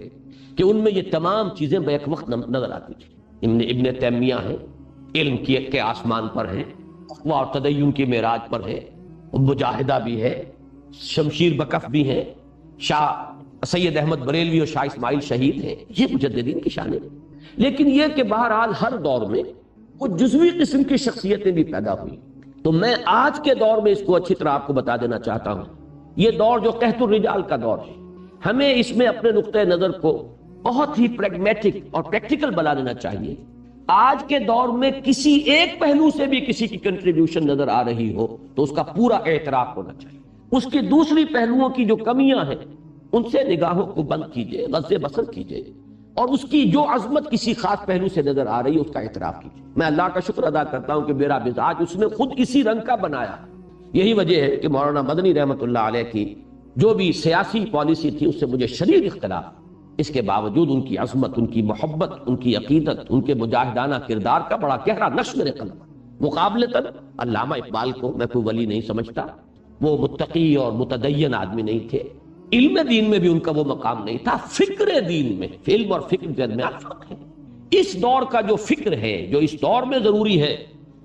کہ ان میں یہ تمام چیزیں بیک وقت نظر آتی تھی۔ ابن تیمیہ ہیں، علم کے آسمان پر ہیں، تقوی اور تدین کی معراج پر ہیں، مجاہدہ بھی ہے، شمشیر بکف بھی ہیں، شاہ سید احمد بریلوی اور شاہ اسماعیل شہید ہیں، یہ مجددین کی شانیں ہیں۔ لیکن یہ کہ بہرحال ہر دور میں وہ جزوی قسم کی شخصیتیں بھی پیدا ہوئی، تو میں آج کے دور میں اس کو اچھی طرح آپ کو بتا دینا چاہتا ہوں۔ یہ دور جو قحط الرجال کا دور ہے، ہمیں اس میں اپنے نقطۂ نظر کو بہت ہی پریگمیٹک اور پریکٹیکل بنا لینا چاہیے۔ آج کے دور میں کسی ایک پہلو سے بھی کسی کی کنٹریبیوشن نظر آ رہی ہو تو اس کا پورا اعتراف ہونا چاہیے، اس کی دوسری پہلوؤں کی جو کمیاں ہیں ان سے نگاہوں کو بند کیجئے، غض بصر کیجئے، اور اس کی جو عظمت کسی خاص پہلو سے نظر آ رہی ہے اس کا اعتراف کیجئے۔ میں اللہ کا شکر ادا کرتا ہوں کہ میرا مزاج اس نے خود اسی رنگ کا بنایا، یہی وجہ ہے کہ مولانا مدنی رحمۃ اللہ علیہ کی جو بھی سیاسی پالیسی تھی اس سے مجھے شدید اختلاف، اس کے باوجود ان کی عظمت، ان کی محبت، ان کی عقیدت، ان کے مجاہدانہ کردار کا بڑا گہرا نقش میرے قلب۔ مقابلتاً علامہ اقبال کو میں کوئی ولی نہیں سمجھتا، وہ متقی اور متدین آدمی نہیں تھے، علم دین میں بھی ان کا وہ مقام نہیں تھا، فکر دین میں، علم اور فکر کے درمیان فرق ہے۔ اس دور کا جو فکر ہے، جو اس دور میں ضروری ہے،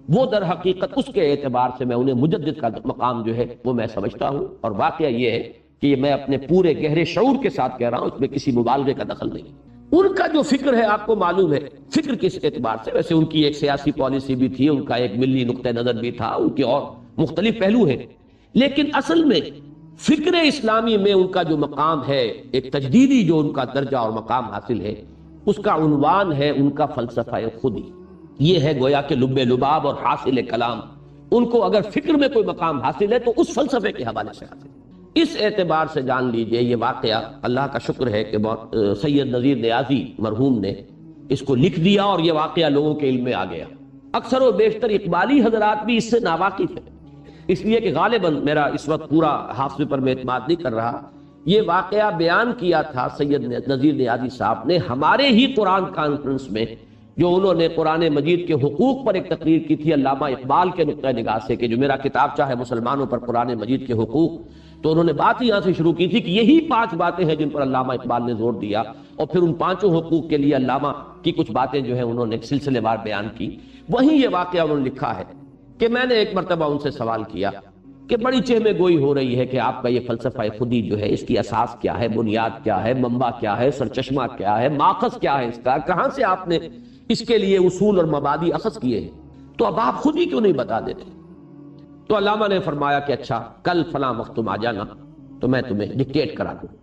وہ در حقیقت اس کے اعتبار سے میں انہیں مجدد کا مقام جو ہے وہ میں سمجھتا ہوں، اور واقعہ یہ ہے کہ یہ میں اپنے پورے گہرے شعور کے ساتھ کہہ رہا ہوں، اس میں کسی مبالغے کا دخل نہیں۔ ان کا جو فکر ہے آپ کو معلوم ہے، فکر کس اعتبار سے، ویسے ان کی ایک سیاسی پالیسی بھی تھی، ان کا ایک ملی نقطہ نظر بھی تھا، ان کے اور مختلف پہلو ہیں، لیکن اصل میں فکر اسلامی میں ان کا جو مقام ہے، ایک تجدیدی جو ان کا درجہ اور مقام حاصل ہے، اس کا عنوان ہے ان کا فلسفہ خودی۔ یہ ہے گویا کہ لب لباب اور حاصل کلام، ان کو اگر فکر میں کوئی مقام حاصل ہے تو اس فلسفے کے حوالے سے حاصل ہے۔ اس اعتبار سے جان لیجئے یہ واقعہ، اللہ کا شکر ہے کہ سید نذیر نیازی مرحوم نے اس کو لکھ دیا اور یہ واقعہ لوگوں کے علم میں آ گیا۔ اکثر و بیشتر اقبالی حضرات بھی اس سے ناواقف ہیں، اس لیے کہ غالباً میرا اس وقت پورا حافظے پر میں اعتماد نہیں کر رہا، یہ واقعہ بیان کیا تھا سید نذیر نیازی صاحب نے ہمارے ہی قرآن کانفرنس میں، جو انہوں نے قرآن مجید کے حقوق پر ایک تقریر کی تھی علامہ اقبال کے نقطہ نگاہ سے، کہ جو میرا کتاب چاہے مسلمانوں پر قرآن مجید کے حقوق، تو انہوں نے بات یہاں سے شروع کی تھی کہ یہی 5 باتیں ہیں جن پر علامہ اقبال نے زور دیا، اور پھر ان 5 حقوق کے لیے علامہ کی کچھ باتیں جو ہیں انہوں نے سلسلے وار بیان کی۔ وہیں یہ واقعہ انہوں نے لکھا ہے کہ میں نے ایک مرتبہ ان سے سوال کیا کہ بڑی چہمے گوئی ہو رہی ہے کہ آپ کا یہ فلسفہ خودی جو ہے، اس کی اساس کیا ہے، بنیاد کیا ہے، منبع کیا ہے، سرچشمہ کیا ہے، ماخذ کیا ہے اس کا، کہاں سے آپ نے اس کے لیے اصول اور مبادی اخذ کیے ہیں، تو اب آپ خود ہی کیوں نہیں بتا دیتے؟ تو علامہ نے فرمایا کہ اچھا کل فلاں وقت تم آ جانا تو میں تمہیں ڈکٹیٹ کرا دوں۔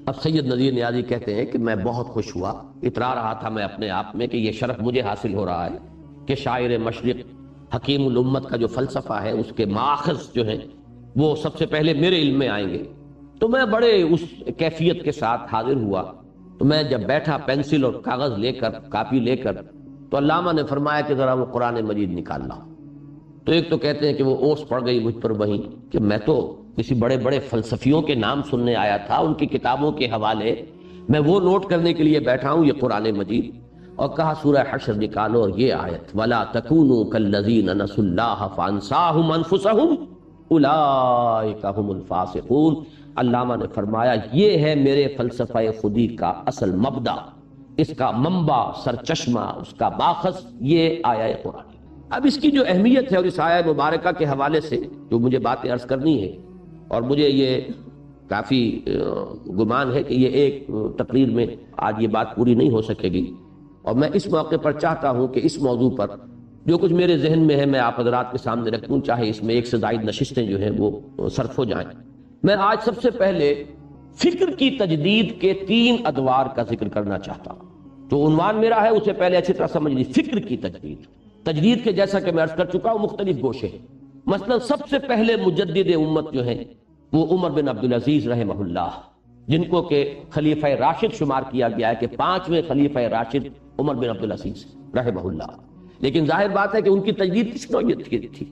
اب سید نذیر نیازی کہتے ہیں کہ میں بہت خوش ہوا، اترا رہا تھا میں اپنے آپ میں کہ یہ شرف مجھے حاصل ہو رہا ہے کہ شاعر مشرق حکیم الامت کا جو فلسفہ ہے، اس کے ماخذ جو ہیں وہ سب سے پہلے میرے علم میں آئیں گے۔ تو میں بڑے اس کیفیت کے ساتھ حاضر ہوا، تو میں جب بیٹھا پینسل اور کاغذ لے کر، کاپی لے کر، تو علامہ نے فرمایا کہ ذرا وہ قرآن مجید نکال لاؤ۔ تو ایک تو کہتے ہیں کہ وہ اوس پڑ گئی مجھ پر وہیں کہ میں تو کسی بڑے بڑے فلسفیوں کے نام سننے آیا تھا، ان کی کتابوں کے حوالے میں وہ نوٹ کرنے کے لیے بیٹھا ہوں، یہ قرآن مجید۔ اور کہا سورہ حشر نکالو اور یہ آیت وَلَا تَكُونُوا كَالَّذِينَ نَسُوا اللَّهَ فَأَنسَاهُمْ أَنفُسَهُمْ أُولَٰئِكَ هُمُ الْفَاسِقُونَ۔ علامہ نے فرمایا یہ ہے میرے فلسفہ خودی کا اصل مبدا، اس کا منبع، سرچشمہ، اس کا ماخذ یہ آیہ قرآن۔ اب اس کی جو اہمیت ہے اور اس آیہ مبارکہ کے حوالے سے جو مجھے باتیں عرض کرنی ہے، اور مجھے یہ کافی گمان ہے کہ یہ ایک تقریر میں آج یہ بات پوری نہیں ہو سکے گی، اور میں اس موقع پر چاہتا ہوں کہ اس موضوع پر جو کچھ میرے ذہن میں ہے میں آپ حضرات کے سامنے رکھوں، چاہے اس میں 1 سے زائد نشستیں جو ہیں وہ صرف ہو جائیں۔ میں آج سب سے پہلے فکر کی تجدید کے 3 ادوار کا ذکر کرنا چاہتا ہوں۔ جو عنوان میرا ہے اسے پہلے اچھی طرح سمجھ لیجیے، فکر کی تجدید۔ تجدید کے جیسا کہ میں عرض کر چکا ہوں مختلف گوشے ہیں، مثلا سب سے پہلے مجدد امت جو ہیں وہ عمر بن عبدالعزیز رحمہ اللہ، جن کو کہ خلیفہ راشد شمار کیا گیا ہے کہ 5ویں خلیفہ راشد عمر بن عبدالعزیز رحمہ اللہ۔ لیکن ظاہر بات ہے کہ ان کی تجدید کس نوعیت کی تھی؟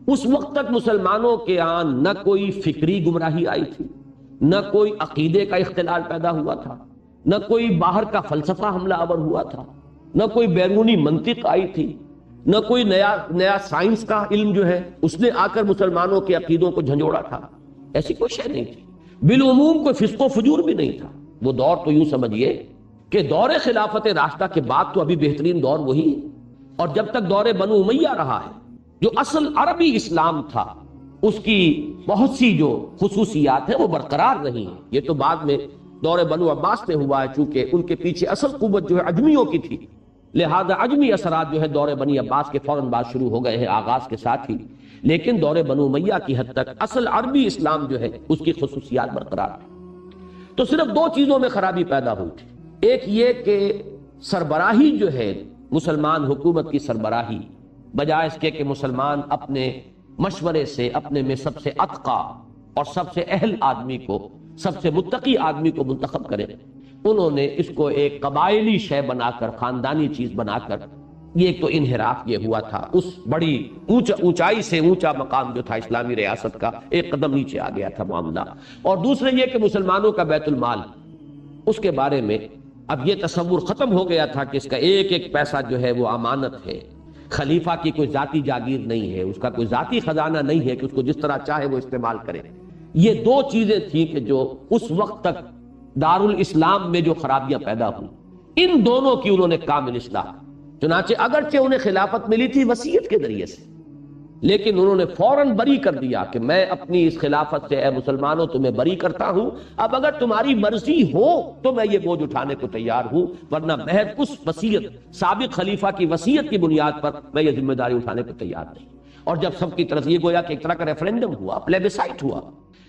اس وقت تک مسلمانوں کے ہاں نہ کوئی فکری گمراہی آئی تھی، نہ کوئی عقیدے کا اختلال پیدا ہوا تھا، نہ کوئی باہر کا فلسفہ حملہ آور ہوا تھا، نہ کوئی بیرونی منطق آئی تھی، نہ کوئی نیا سائنس کا علم جو ہے اس نے آ کر مسلمانوں کے عقیدوں کو جھنجھوڑا تھا، ایسی کوئی شے نہیں تھی۔ بالعموم کوئی فسق و فجور بھی نہیں تھا۔ وہ دور تو یوں سمجھیے کہ دور خلافت راشدہ کے بعد تو ابھی بہترین دور وہی ہے، اور جب تک دور بنو امیہ رہا ہے، جو اصل عربی اسلام تھا اس کی بہت سی جو خصوصیات ہیں وہ برقرار رہی ہیں۔ یہ تو بعد میں دور بنو عباس میں ہوا ہے، چونکہ ان کے پیچھے اصل قوت جو ہے عجمیوں کی تھی، لہذا عجمی اثرات جو ہے دور بنی عباس کے فوراً بعد شروع ہو گئے ہیں آغاز کے ساتھ ہی، لیکن دور بنو امیہ کی حد تک اصل عربی اسلام جو ہے اس کی خصوصیات برقرار ہیں۔ تو صرف 2 چیزوں میں خرابی پیدا ہوئی تھی، ایک یہ کہ سربراہی جو ہے مسلمان حکومت کی سربراہی، بجائے اس کے کہ مسلمان اپنے مشورے سے اپنے میں سب سے اتقا اور سب سے اہل آدمی کو، سب سے متقی آدمی کو منتخب کریں، انہوں نے اس کو ایک قبائلی شے بنا کر، خاندانی چیز بنا کر یہ ایک تو انحراف یہ ہوا تھا، اس بڑی اونچائی سے اونچا مقام جو تھا اسلامی ریاست کا، ایک قدم نیچے آ گیا تھا معاملہ۔ اور دوسرے یہ کہ مسلمانوں کا بیت المال، اس کے بارے میں اب یہ تصور ختم ہو گیا تھا کہ اس کا ایک ایک پیسہ جو ہے وہ امانت ہے، خلیفہ کی کوئی ذاتی جاگیر نہیں ہے، اس کا کوئی ذاتی خزانہ نہیں ہے کہ اس کو جس طرح چاہے وہ استعمال کرے۔ یہ دو چیزیں تھیں کہ جو اس وقت تک دارالاسلام میں جو خرابیاں پیدا ہوئی، ان دونوں کی انہوں نے کامل اصلاح۔ چنانچہ اگرچہ انہیں خلافت ملی تھی وصیت کے ذریعے سے، لیکن انہوں نے فوراً بری کر دیا کہ میں اپنی اس خلافت سے اے مسلمانوں تمہیں بری کرتا ہوں، اب اگر تمہاری مرضی ہو تو میں یہ بوجھ اٹھانے کو تیار ہوں، ورنہ محض اس وصیت، سابق خلیفہ کی وصیت کی بنیاد پر میں یہ ذمہ داری اٹھانے کو تیار نہیں۔ اور جب سب کی طرف یہ گویا کہ ایک طرح کا ریفرینڈم ہوا، پلیبیسائٹ ہوا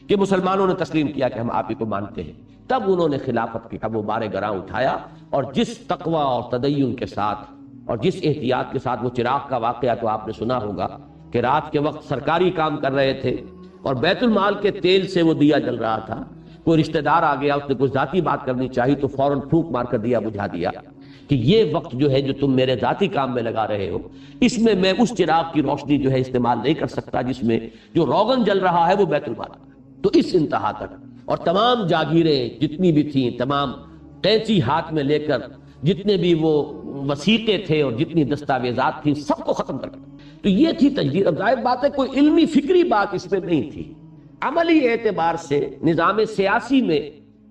کہ مسلمانوں نے تسلیم کیا کہ ہم آپ ہی کو مانتے ہیں، تب انہوں نے خلافت کی وہ بار گراں اٹھایا، اور جس تقوی اور تدین کے ساتھ اور جس احتیاط کے ساتھ وہ چراغ کا واقعہ تو آپ نے سنا ہوگا کہ رات کے وقت سرکاری کام کر رہے تھے اور بیت المال کے تیل سے وہ دیا جل رہا تھا، کوئی رشتہ دار آ گیا، اس نے کوئی ذاتی بات کرنی چاہی تو فوراً پھونک مار کر دیا بجھا دیا کہ یہ وقت جو ہے جو تم میرے ذاتی کام میں لگا رہے ہو، اس میں میں اس چراغ کی روشنی جو ہے استعمال نہیں کر سکتا جس میں جو روغن جل رہا ہے وہ بیت المال۔ تو اس انتہا تک، اور تمام جاگیریں جتنی بھی تھیں، تمام قینچی ہاتھ میں لے کر جتنے بھی وہ وثیقے تھے اور جتنی دستاویزات تھیں سب کو ختم کر دیا۔ تو یہ تھی تجدید۔ اب ظاہر بات ہے کوئی علمی فکری بات اس میں نہیں تھی، عملی اعتبار سے نظام سیاسی میں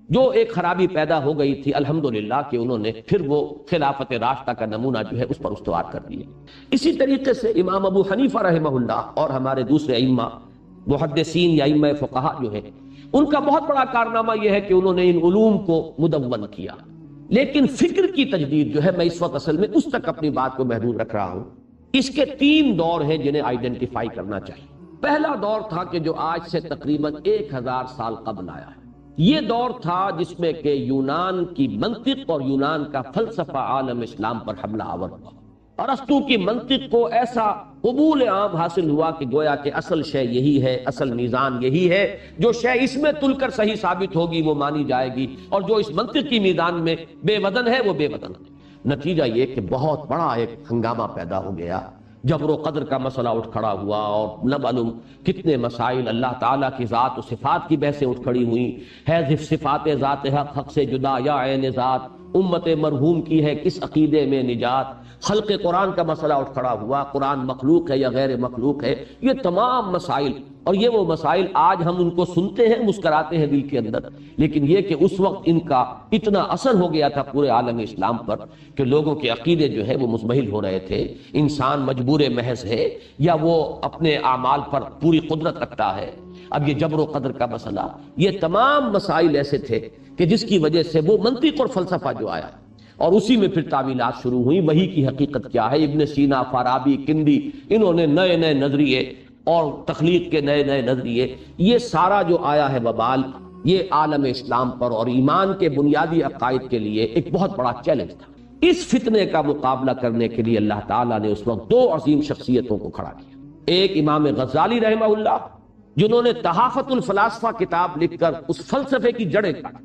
جو ایک خرابی پیدا ہو گئی تھی، الحمدللہ کہ انہوں نے پھر وہ خلافت راشدہ کا نمونہ جو ہے اس پر استوار کر دیا۔ اسی طریقے سے امام ابو حنیفہ رحمہ اللہ اور ہمارے دوسرے ائمہ محدثین یا ائمہ فقہا جو ہیں، ان کا بہت بڑا کارنامہ یہ ہے کہ انہوں نے ان علوم کو مدون کیا۔ لیکن فکر کی تجدید جو ہے، میں اس وقت اصل میں اس تک اپنی بات کو محدود رکھ رہا ہوں، اس کے تین دور ہیں جنہیں آئیڈینٹیفائی کرنا چاہیے۔ پہلا دور تھا کہ جو آج سے تقریباً 1000 سال قبل آیا ہے، یہ دور تھا جس میں کہ یونان کی منطق اور یونان کا فلسفہ عالم اسلام پر حملہ آور ہوا۔ ارسطو کی منطق کو ایسا قبول عام حاصل ہوا کہ گویا کہ اصل شے یہی ہے، اصل میزان یہی ہے، جو شے اس میں تل کر صحیح ثابت ہوگی وہ مانی جائے گی، اور جو اس منطق کی میزان میں بے وزن ہے وہ بے وزن ہے۔ نتیجہ یہ کہ بہت بڑا ایک ہنگامہ پیدا ہو گیا، جبر و قدر کا مسئلہ اٹھ کھڑا ہوا، اور نہ معلوم کتنے مسائل، اللہ تعالیٰ کی ذات و صفات کی بحثیں اٹھ کھڑی ہوئیں، ہے صفات ذات حق حق سے جدا یا عین ذات، امت مرحوم کی ہے کس عقیدے میں نجات، خلق قرآن کا مسئلہ اٹھ کھڑا ہوا، قرآن مخلوق ہے یا غیر مخلوق ہے، یہ تمام مسائل۔ اور یہ وہ مسائل آج ہم ان کو سنتے ہیں، مسکراتے ہیں دل کے اندر، لیکن یہ کہ اس وقت ان کا اتنا اثر ہو گیا تھا پورے عالم اسلام پر کہ لوگوں کے عقیدے جو ہے وہ مزمحل ہو رہے تھے۔ انسان مجبور محض ہے یا وہ اپنے اعمال پر پوری قدرت رکھتا ہے؟ اب یہ جبر و قدر کا مسئلہ، یہ تمام مسائل ایسے تھے کہ جس کی وجہ سے وہ منطق اور فلسفہ جو آیا، اور اسی میں پھر تعویلات شروع ہوئی، وہی کی حقیقت کیا ہے۔ ابن سینا، فارابی، کندی، انہوں نے نئے نئے نظریے اور تخلیق کے نئے نئے نظریے، یہ سارا جو آیا ہے وبال، یہ عالم اسلام پر اور ایمان کے بنیادی عقائد کے لیے ایک بہت بڑا چیلنج تھا۔ اس فتنے کا مقابلہ کرنے کے لیے اللہ تعالیٰ نے اس وقت دو عظیم شخصیتوں کو کھڑا کیا۔ ایک امام غزالی رحمہ اللہ، جنہوں نے تحافت الفلاسفہ کتاب لکھ کر اس فلسفے کی جڑیں کاٹی،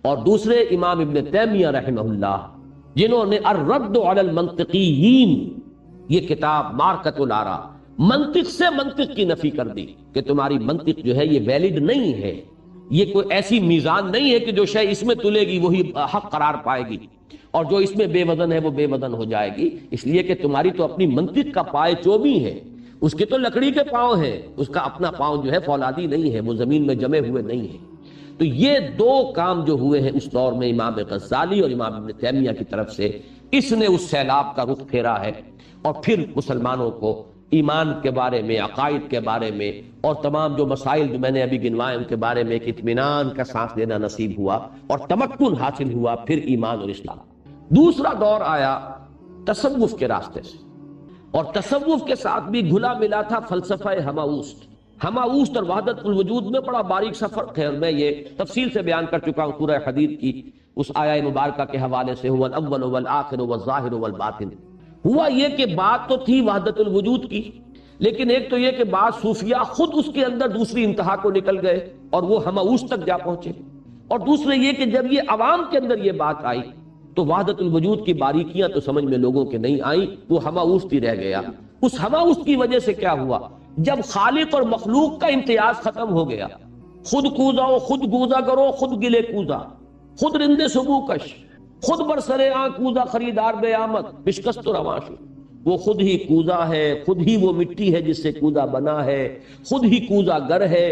اور دوسرے امام ابن تیمیہ رحمہ اللہ، جنہوں نے الرد علی المنطقیین، یہ کتاب مارکت الآراء، منطق سے منطق کی نفی کر دی کہ تمہاری منطق جو ہے یہ ویلڈ نہیں ہے، یہ کوئی ایسی میزان نہیں ہے کہ جو شے اس میں تلے گی وہی حق قرار پائے گی، اور جو اس میں بے وزن ہے وہ بے وزن ہو جائے گی، اس لیے کہ تمہاری تو اپنی منطق کا پائے چوبی ہے، اس کے تو لکڑی کے پاؤں ہیں، اس کا اپنا پاؤں جو ہے فولادی نہیں ہے، وہ زمین میں جمے ہوئے نہیں ہیں۔ تو یہ دو کام جو ہوئے ہیں اس دور میں امام غزالی اور امام ابن تیمیہ کی طرف سے، اس نے اس سیلاب کا رخ پھیرا ہے، اور پھر مسلمانوں کو ایمان کے بارے میں، عقائد کے بارے میں، اور تمام جو مسائل جو میں نے ابھی گنوائے ان کے بارے میں ایک اطمینان کا سانس لینا نصیب ہوا اور تمکن حاصل ہوا پھر ایمان اور اسلام۔ دوسرا دور آیا تصوف کے راستے سے، اور تصوف کے ساتھ بھی گھلا ملا تھا فلسفہ ہماؤست۔ ہماؤست اور وحدت الوجود میں بڑا باریک سا فرق ہے، اور میں یہ تفصیل سے بیان کر چکا ہوں سورہ حدید کی اس آیہ مبارکہ کے حوالے سے، هو الاول والآخر والظاہر والباطن۔ ہوا یہ کہ بات تو تھی وحدت الوجود کی، لیکن ایک تو یہ کہ بعض صوفیاء خود اس کے اندر دوسری انتہا کو نکل گئے اور وہ ہماؤست تک جا پہنچے، اور دوسرے یہ کہ جب یہ عوام کے اندر یہ بات آئی تو وحدت الوجود کی باریکیاں تو سمجھ میں لوگوں کے نہیں آئیں، وہ ہماوستی رہ گیا۔ اس ہماوست کی وجہ سے کیا ہوا؟ جب خالق اور مخلوق کا امتیاز ختم ہو گیا، خود کوزا و خود گوزا کرو، خود گلے کوزا، خود رندے سبو کش، خود برسرے آن کوزا خریدار بے آمد بشکست و رواں شو۔ وہ خود ہی کوزا ہے، خود ہی وہ مٹی ہے جس سے کوزا بنا ہے، خود ہی کوزا گر ہے،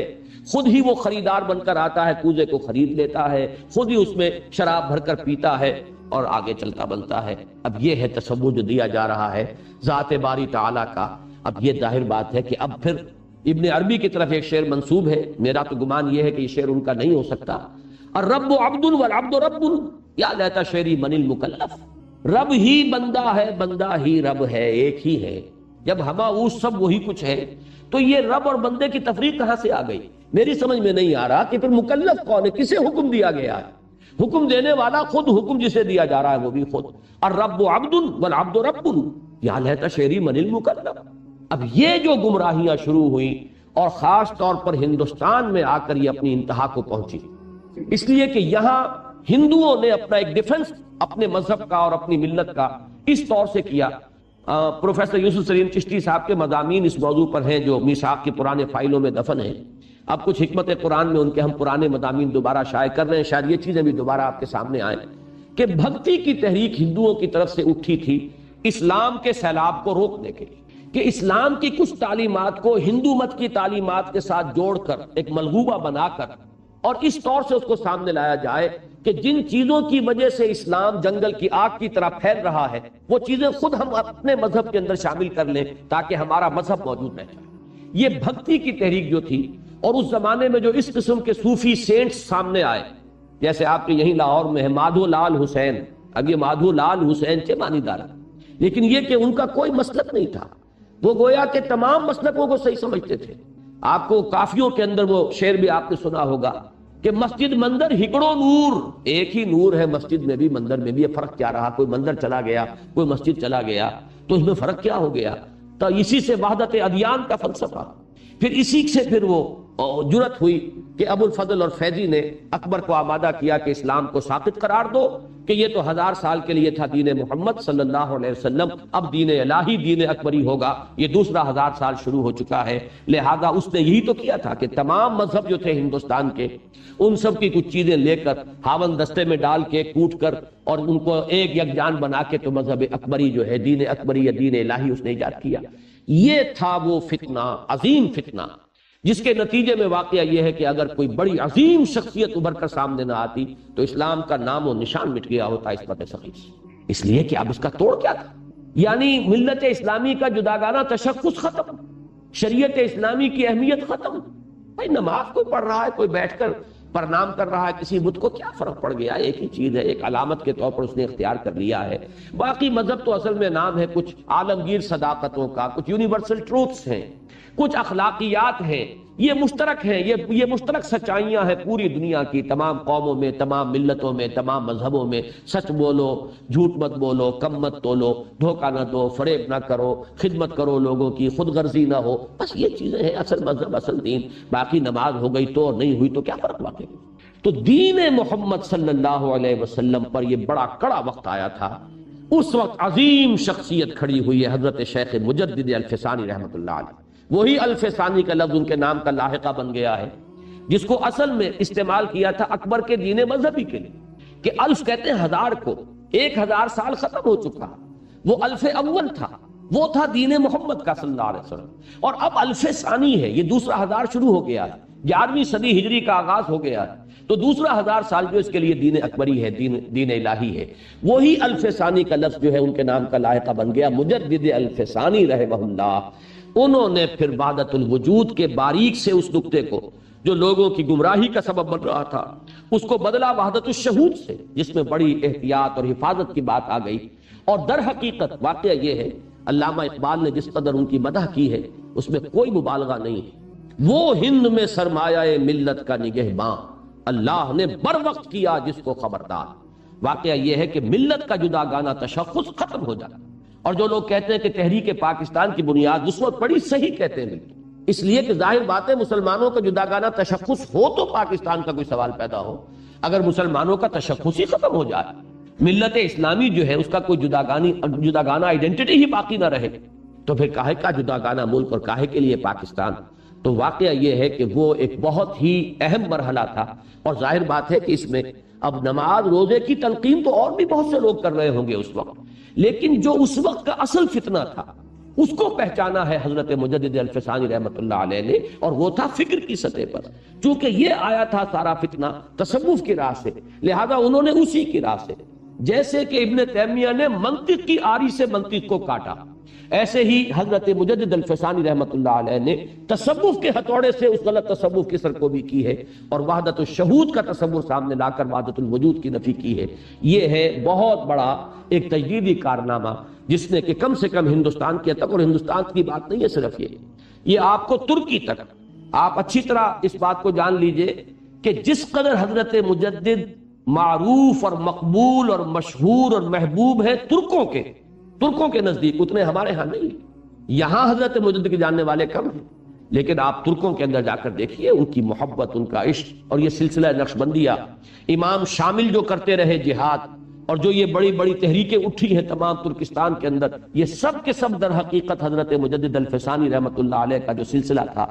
خود ہی وہ خریدار بن کر آتا ہے، کوزے کو خرید لیتا ہے، خود ہی اس میں شراب بھر کر پیتا ہے اور آگے چلتا بنتا ہے۔ اب یہ ہے تصور جو دیا جا رہا ہے ذات باری تعالیٰ کا۔ اب یہ ظاہر بات ہے کہ اب پھر ابن عربی کی طرف ایک شعر منسوب ہے، میرا تو گمان یہ ہے کہ یہ شعر ان کا نہیں ہو سکتا۔ الرب عبد والعبد رب یا لیتا شعری من المکلف، رب ہی بندہ ہے، بندہ ہی رب ہے، ایک ہی ہے۔ جب ہماؤس سب وہی کچھ ہے تو یہ رب اور بندے کی تفریق کہاں سے آ گئی؟ میری سمجھ میں نہیں آ رہا کہ پھر مکلف کون ہے، کسے حکم دیا گیا ہے؟ حکم دینے والا خود، حکم جسے دیا جا رہا ہے وہ بھی خود۔ الرب عبد والعبد رب یا لیتا شعری من المکلف۔ اب یہ جو گمراہیاں شروع ہوئیں اور خاص طور پر ہندوستان میں آ کر یہ اپنی انتہا کو پہنچی، اس لیے کہ یہاں ہندوؤں نے اپنا ایک ڈیفنس اپنے مذہب کا اور اپنی ملت کا اس طور سے کیا۔ پروفیسر یوسف سلیم چشتی صاحب کے مضامین اس موضوع پر ہیں جو میثاق کی پرانے فائلوں میں دفن ہیں۔ اب کچھ حکمت قرآن میں ان کے ہم پرانے مضامین دوبارہ شائع کر رہے ہیں، شاید یہ چیزیں بھی دوبارہ آپ کے سامنے آئیں کہ بھکتی کی تحریک ہندوؤں کی طرف سے اٹھی تھی اسلام کے سیلاب کو روکنے کے لیے، کہ اسلام کی کچھ تعلیمات کو ہندو مت کی تعلیمات کے ساتھ جوڑ کر ایک ملغوبہ بنا کر اور اس طور سے اس کو سامنے لایا جائے کہ جن چیزوں کی وجہ سے اسلام جنگل کی آگ کی طرح پھیل رہا ہے وہ چیزیں خود ہم اپنے مذہب کے اندر شامل کر لیں تاکہ ہمارا مذہب موجود رہ جائے۔ یہ بھکتی کی تحریک جو تھی، اور اس زمانے میں جو اس قسم کے صوفی سینٹس سامنے آئے، جیسے آپ کے یہیں لاہور میں ہے مادھو لال حسین۔ اب یہ مادھو لال حسین کے معنی دار، لیکن یہ کہ ان کا کوئی مسلک نہیں تھا، وہ گویا کہ تمام مسلکوں کو صحیح سمجھتے تھے۔ آپ کو کافیوں کے اندر وہ شعر بھی آپ نے سنا ہوگا کہ مسجد مندر ہکڑو نور، ایک ہی نور ہے مسجد میں بھی مندر میں بھی، یہ فرق کیا رہا؟ کوئی مندر چلا گیا، کوئی مسجد چلا گیا، تو اس میں فرق کیا ہو گیا؟ تو اسی سے وحدت ادیان کا فلسفہ، پھر اسی سے پھر وہ جرت ہوئی کہ ابو الفضل اور فیضی نے اکبر کو آمادہ کیا کہ اسلام کو ساقط قرار دو، کہ یہ تو 1000 سال کے لیے تھا دین محمد صلی اللہ علیہ وسلم، اب دین الہی دین اکبری ہوگا، یہ دوسرا 1000 سال شروع ہو چکا ہے۔ لہذا اس نے یہی تو کیا تھا کہ تمام مذہب جو تھے ہندوستان کے، ان سب کی کچھ چیزیں لے کر ہاون دستے میں ڈال کے کوٹ کر اور ان کو ایک یکجان بنا کے تو مذہب اکبری جو ہے دین اکبری یا دین الہی اس نے ایجاد کیا۔ یہ تھا وہ فتنہ، عظیم فتنہ، جس کے نتیجے میں واقعہ یہ ہے کہ اگر کوئی بڑی عظیم شخصیت ابھر کر سامنے نہ آتی تو اسلام کا نام و نشان مٹ گیا ہوتا عصمت ثقیل سے۔ اس لیے کہ اب اس کا توڑ کیا تھا؟ یعنی ملت اسلامی کا جداگانہ تشخص ختم، شریعت اسلامی کی اہمیت ختم۔ بھائی نماز کوئی پڑھ رہا ہے، کوئی بیٹھ کر پرنام کر رہا ہے کسی بت کو، کیا فرق پڑ گیا؟ ایک ہی چیز ہے، ایک علامت کے طور پر اس نے اختیار کر لیا ہے۔ باقی مذہب تو اصل میں نام ہے کچھ عالمگیر صداقتوں کا، کچھ یونیورسل ٹروتھس ہیں، کچھ اخلاقیات ہیں، یہ مشترک ہیں، یہ مشترک سچائیاں ہیں پوری دنیا کی، تمام قوموں میں، تمام ملتوں میں، تمام مذہبوں میں۔ سچ بولو، جھوٹ مت بولو، کم مت تولو، دھوکہ نہ دو، فریب نہ کرو، خدمت کرو لوگوں کی، خود غرضی نہ ہو، بس یہ چیزیں ہیں اصل مذہب، اصل دین۔ باقی نماز ہو گئی تو اور نہیں ہوئی تو کیا فرق واقع؟ تو دین محمد صلی اللہ علیہ وسلم پر یہ بڑا کڑا وقت آیا تھا۔ اس وقت عظیم شخصیت کھڑی ہوئی ہے حضرت شیخ مجدد الفسانی رحمۃ اللہ علیہ۔ وہی الف ثانی کا لفظ ان کے نام کا لاحقہ بن گیا ہے، جس کو اصل میں استعمال کیا تھا اکبر کے دین مذہبی کے لیے، کہ الف کہتے ہیں 1000 کو، 1000 سال ختم ہو چکا، وہ الف اول تھا، وہ تھا دین محمد کا صلی اللہ علیہ وسلم، اور اب الف ثانی ہے، یہ دوسرا 1000 شروع ہو گیا ہے، 11ویں صدی ہجری کا آغاز ہو گیا ہے، تو دوسرا 1000 سال جو اس کے لیے دین اکبری ہے، دین الہی ہے۔ وہی الف ثانی کا لفظ جو ہے ان کے نام کا لاحقہ بن گیا، مجدد الف ثانی رحمہ اللہ۔ انہوں نے پھر وحدت الوجود کے باریک سے اس نقطے کو جو لوگوں کی گمراہی کا سبب بن رہا تھا، اس کو بدلا وحدت الشہود سے، جس میں بڑی احتیاط اور حفاظت کی بات آ گئی۔ اور در حقیقت واقعہ یہ ہے، علامہ اقبال نے جس قدر ان کی مدح کی ہے اس میں کوئی مبالغہ نہیں ہے۔ وہ ہند میں سرمایہ ملت کا نگہباں، اللہ نے بر وقت کیا جس کو خبردار۔ واقعہ یہ ہے کہ ملت کا جداگانہ تشخص ختم ہو جاتا، اور جو لوگ کہتے ہیں کہ تحریک پاکستان کی بنیاد اس وقت پڑی، صحیح کہتے ہیں، اس لیے کہ ظاہر بات ہے مسلمانوں کا جداگانہ تشخص ہو تو پاکستان کا کوئی سوال پیدا ہو، اگر مسلمانوں کا تشخص ہی ختم ہو جائے ملت اسلامی جو ہے اس کا کوئی جداگانہ آئیڈینٹی ہی باقی نہ رہے تو پھر کاہے کا جداگانہ ملک اور کاہے کے لیے پاکستان؟ تو واقعہ یہ ہے کہ وہ ایک بہت ہی اہم مرحلہ تھا، اور ظاہر بات ہے کہ اس میں اب نماز روزے کی تلقین تو اور بھی بہت سے لوگ کر رہے ہوں گے اس وقت، لیکن جو اس وقت کا اصل فتنہ تھا اس کو پہچانا ہے حضرت مجدد الفسانی رحمت اللہ علیہ نے، اور وہ تھا فکر کی سطح پر، چونکہ یہ آیا تھا سارا فتنہ تصوف کی راہ سے، لہذا انہوں نے اسی کی راہ سے، جیسے کہ ابن تیمیہ نے منطق کی آری سے منطق کو کاٹا، ایسے ہی حضرت مجدد الفسانی رحمت اللہ علیہ نے تصوف کے ہتھوڑے سے اس غلط تصوف کی سرکوبی کی ہے اور وحدت الشہود کا تصور سامنے لا کر وحدت الوجود کی نفی کی ہے۔ یہ ہے بہت بڑا ایک تجدیدی کارنامہ جس نے کہ کم سے کم ہندوستان کے تک، اور ہندوستان کی بات نہیں ہے صرف یہ آپ کو ترکی تک، آپ اچھی طرح اس بات کو جان لیجئے کہ جس قدر حضرت مجدد معروف اور مقبول اور مشہور اور محبوب ہے ترکوں کے نزدیک، اتنے ہمارے ہاں نہیں۔ یہاں حضرت مجدد کے جاننے والے کم ہیں، لیکن آپ ترکوں کے اندر جا کر دیکھیے ان کی محبت، ان کا عشق، اور یہ سلسلہ نقشبندیہ، امام شامل جو کرتے رہے جہاد، اور جو یہ بڑی بڑی تحریکیں اٹھی ہیں تمام ترکستان کے اندر، یہ سب کے سب در حقیقت حضرت مجدد الفسانی رحمت اللہ علیہ کا جو سلسلہ تھا،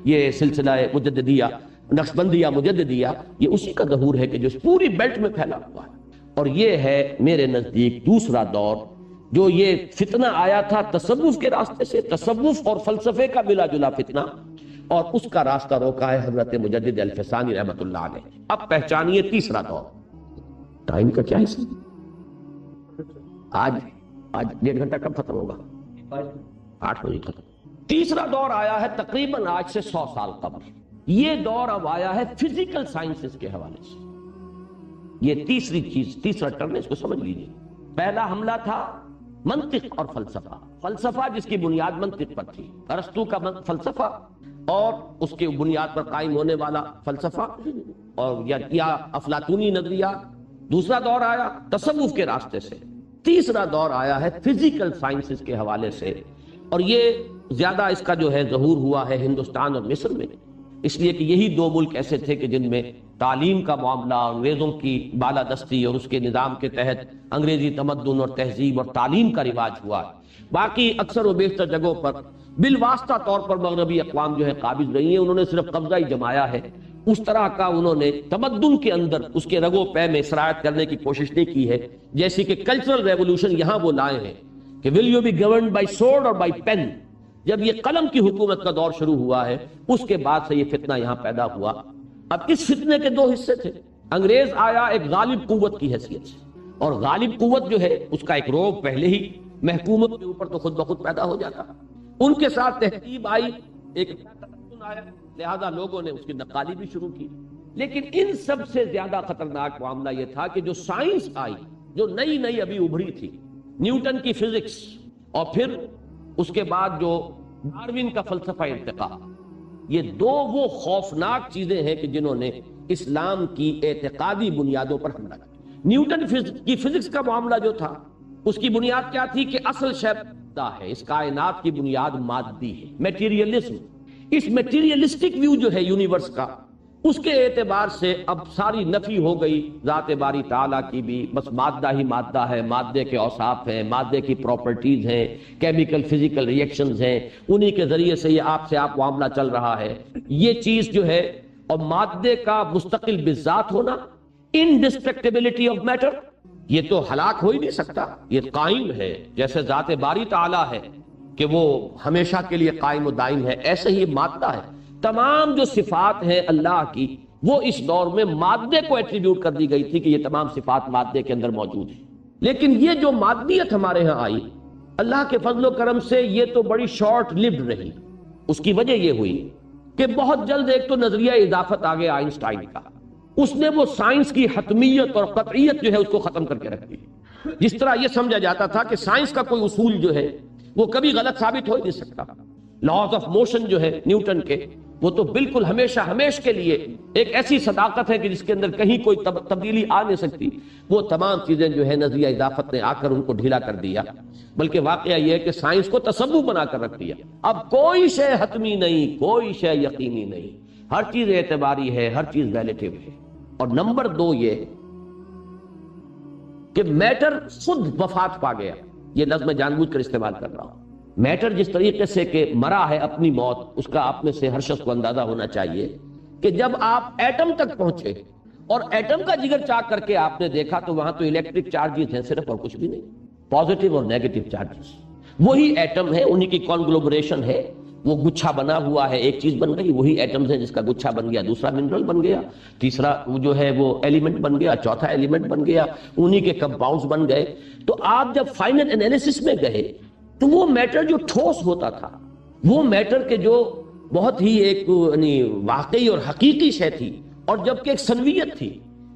یہ سلسلہ مجددیہ، نقشبندیہ مجددیہ، یہ اسی کا ظہور ہے کہ جو پوری بیلٹ میں پھیلا ہوا ہے۔ اور یہ ہے میرے نزدیک دوسرا دور، جو یہ فتنہ آیا تھا تصوف کے راستے سے، تصوف اور فلسفے کا ملا جلا فتنہ، اور اس کا راستہ روکا ہے حضرت مجدد الفسانی رحمت اللہ علیہ۔ اب پہچانیے تیسرا دور۔ ٹائم کا کیا حصہ؟ آج 1.5 گھنٹہ کب ختم ہوگا؟ 8 بجے ختم۔ تیسرا دور آیا ہے تقریباً آج سے 100 سال قبل۔ یہ دور اب آیا ہے فزیکل سائنسز کے حوالے سے۔ یہ تیسری چیز، تیسرا ٹرن، اس کو سمجھ لیجیے۔ پہلا حملہ تھا منطق اور فلسفہ جس کی بنیاد منطق پر تھی، ارسطو کا فلسفہ اور اس کے بنیاد پر قائم ہونے والا فلسفہ، اور یا افلاطونی نظریات۔ دوسرا دور آیا تصوف کے راستے سے، تیسرا دور آیا ہے فزیکل سائنسز کے حوالے سے، اور یہ زیادہ اس کا جو ہے ظہور ہوا ہے ہندوستان اور مصر میں، اس لیے کہ یہی 2 ملک ایسے تھے کہ جن میں تعلیم کا معاملہ، انگریزوں کی بالادستی اور اس کے نظام کے تحت انگریزی تمدن اور تہذیب اور تعلیم کا رواج ہوا ہے۔ باقی اکثر و بیشتر جگہوں پر بالواسطہ طور پر مغربی اقوام جو ہے قابض رہی ہیں، انہوں نے صرف قبضہ ہی جمایا ہے، اس طرح کا انہوں نے تمدن کے اندر اس کے رگو پے میں سرایت کرنے کی کوشش نہیں کی ہے، جیسی کہ کلچرل ریولوشن یہاں وہ لائے ہیں کہ will you be governed by sword or by pen؟ جب یہ قلم کی حکومت کا دور شروع ہوا ہے، اس کے بعد سے یہ فتنہ یہاں پیدا ہوا۔ اب اس فتنے کے 2 حصے تھے۔ انگریز آیا ایک غالب قوت کی حیثیت سے، اور غالب قوت جو ہے اس کا ایک رعب پہلے ہی محکومت کے اوپر تو خود بخود پیدا ہو جاتا۔ ان کے ساتھ تہذیب آئی، ایک تمدن آیا، لہذا لوگوں نے اس کی نقالی بھی شروع کی۔ لیکن ان سب سے زیادہ خطرناک معاملہ یہ تھا کہ جو سائنس آئی، جو نئی ابھی ابھری تھی، نیوٹن کی فزکس، اور پھر اس کے بعد جو ڈارون کا فلسفہ ارتقاء، یہ 2 وہ خوفناک چیزیں ہیں کہ جنہوں نے اسلام کی اعتقادی بنیادوں پر حملہ کیا۔ نیوٹن کی فزکس کا معاملہ جو تھا، اس کی بنیاد کیا تھی کہ اصل شے مادہ ہے، اس کائنات کی بنیاد مادی ہے، میٹیریلزم۔ اس میٹیریلسٹک ویو جو ہے یونیورس کا، اس کے اعتبار سے اب ساری نفی ہو گئی ذات باری تعالیٰ کی بھی، بس مادہ ہی مادہ ہے، مادے کے اوصاف ہیں، مادے کی پراپرٹیز ہیں، کیمیکل فزیکل ریئیکشنز ہیں، انہی کے ذریعے سے یہ آپ سے آپ معاملہ چل رہا ہے۔ یہ چیز جو ہے، اور مادے کا مستقل بذات ہونا، انڈسٹرکٹیبلٹی آف میٹر، یہ تو ہلاک ہو ہی نہیں سکتا، یہ قائم ہے، جیسے ذات باری تعالیٰ ہے کہ وہ ہمیشہ کے لیے قائم و دائم ہے، ایسے ہی مادہ ہے۔ تمام جو صفات ہیں اللہ کی، وہ اس دور میں مادے کو ایٹریبیوٹ کر دی گئی تھی کہ یہ تمام صفات مادے کے اندر موجود ہیں۔ لیکن یہ جو مادیت ہمارے ہاں آئی، اللہ کے فضل و کرم سے یہ تو بڑی شارٹ لیوڈ رہی۔ اس کی وجہ یہ ہوئی کہ بہت جلد ایک تو نظریہ اضافت آ گیا آئنسٹائن کا، اس نے وہ سائنس کی حتمیت اور قطعیت جو ہے اس کو ختم کر کے رکھ دی۔ جس طرح یہ سمجھا جاتا تھا کہ سائنس کا کوئی اصول جو ہے وہ کبھی غلط ثابت ہو ہی نہیں سکتا، لاز آف موشن جو ہے نیوٹن کے، وہ تو بالکل ہمیشہ کے لیے ایک ایسی صداقت ہے کہ جس کے اندر کہیں کوئی تبدیلی آ نہیں سکتی۔ وہ تمام چیزیں جو ہے نظریہ اضافت نے آ کر ان کو ڈھیلا کر دیا، بلکہ واقعہ یہ ہے کہ سائنس کو تصوف بنا کر رکھ دیا۔ اب کوئی شے حتمی نہیں، کوئی شے یقینی نہیں، ہر چیز اعتباری ہے، ہر چیز ریلیٹیو ہے۔ اور نمبر 2 یہ کہ میٹر خود وفات پا گیا. یہ لفظ میں جان بوجھ کر استعمال کر رہا ہوں. میٹر جس طریقے سے کہ مرا ہے اپنی موت، اس کا آپ میں سے ہر شخص کو اندازہ ہونا چاہیے کہ جب آپ ایٹم تک پہنچے اور ایٹم کا جگر چاک کر کے آپ نے دیکھا تو وہاں تو الیکٹرک چارجز ہیں صرف اور کچھ بھی نہیں، پازیٹیو اور نیگیٹو چارجز. وہی ایٹم ہے، انہی کی کانگلومریشن ہے، وہ گچھا بنا ہوا ہے، ایک چیز بن گئی. وہی ایٹمز ہیں جس کا گچھا بن گیا دوسرا منرل بن گیا، تیسرا جو ہے وہ ایلیمنٹ بن گیا، چوتھا ایلیمنٹ بن گیا، انہی کے کمپاؤنڈز بن گئے. تو آپ جب فائنل انالیسس میں گئے تو وہ میٹر جو ٹھوس ہوتا تھا، وہ میٹر کے جو بہت ہی ایک یعنی واقعی اور حقیقی شے تھی، اور جبکہ ایک سنویت تھی.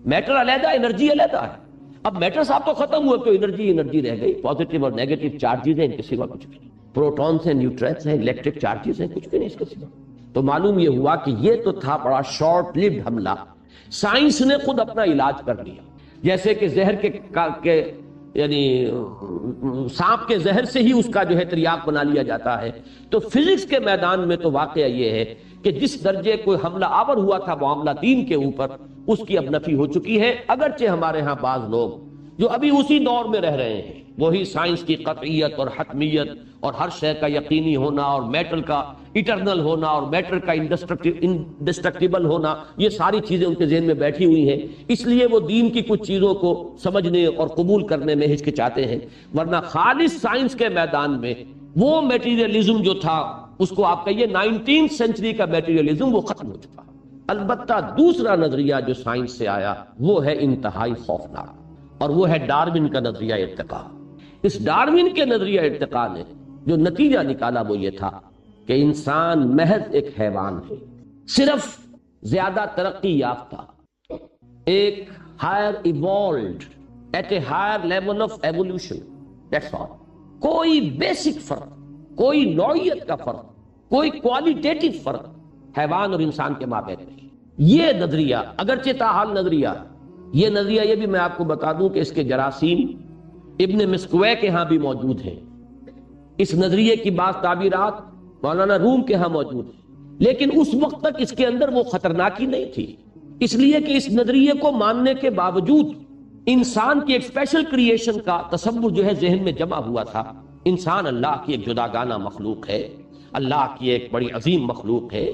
میٹر علیحدہ، انرجی علیحدہ ہے. اب میٹر صاحب تو ختم ہوئے تو انرجی رہ گئی، پازیٹیو اور نیگیٹو چارجز ہیں، ان کے سوا کچھ بھی نہیں. پروٹونز ہیں، نیوٹرونز ہیں، الیکٹرک چارجز ہیں، کچھ بھی نہیں اس کے سوا. تو معلوم یہ ہوا کہ یہ تو تھا بڑا شارٹ لیوڈ حملہ. سائنس نے خود اپنا علاج کر لیا. جیسے کہ زہر کے یعنی سانپ کے زہر سے ہی اس کا جو ہے تریاق بنا لیا جاتا ہے، تو فزکس کے میدان میں تو واقعہ یہ ہے کہ جس درجے کوئی حملہ آور ہوا تھا معاملہ دین کے اوپر، اس کی اب نفی ہو چکی ہے. اگرچہ ہمارے ہاں بعض لوگ جو ابھی اسی دور میں رہ رہے ہیں، وہی سائنس کی قطعیت اور حتمیت اور ہر شے کا یقینی ہونا اور میٹر کا ایٹرنل ہونا اور میٹر کا انڈسٹرکٹیبل ہونا، یہ ساری چیزیں ان کے ذہن میں بیٹھی ہوئی ہیں. اس لیے وہ دین کی کچھ چیزوں کو سمجھنے اور قبول کرنے میں ہچکچاتے ہیں. ورنہ خالص سائنس کے میدان میں وہ میٹیریلزم جو تھا، اس کو آپ کہیے 19th سینچری کا میٹیریلزم، وہ ختم ہو چکا. البتہ دوسرا نظریہ جو سائنس سے آیا وہ ہے انتہائی خوفناک، اور وہ ہے ڈارون کا نظریہ ارتقاء. اس ڈارون کے نظریہ ارتقاء نے جو نتیجہ نکالا وہ یہ تھا کہ انسان محض ایک حیوان ہے، صرف زیادہ ترقی یافتہ، ایک higher evolved at a higher level of evolution, that's all. کوئی بیسک فرق، کوئی نوعیت کا فرق، کوئی کوالٹیٹیو فرق حیوان اور انسان کے مابین نہیں. یہ نظریہ اگرچہ تاحال نظریہ، یہ نظریہ یہ بھی میں آپ کو بتا دوں کہ اس کے جراثیم ابن مسکوے کے ہاں بھی موجود ہیں. اس نظریے کی بعض تعبیرات مولانا روم کے ہاں موجود ہیں، لیکن اس وقت تک اس کے اندر وہ خطرناکی نہیں تھی، اس لیے کہ اس نظریے کو ماننے کے باوجود انسان کی ایک اسپیشل کریشن کا تصور جو ہے ذہن میں جمع ہوا تھا. انسان اللہ کی ایک جداگانہ مخلوق ہے، اللہ کی ایک بڑی عظیم مخلوق ہے.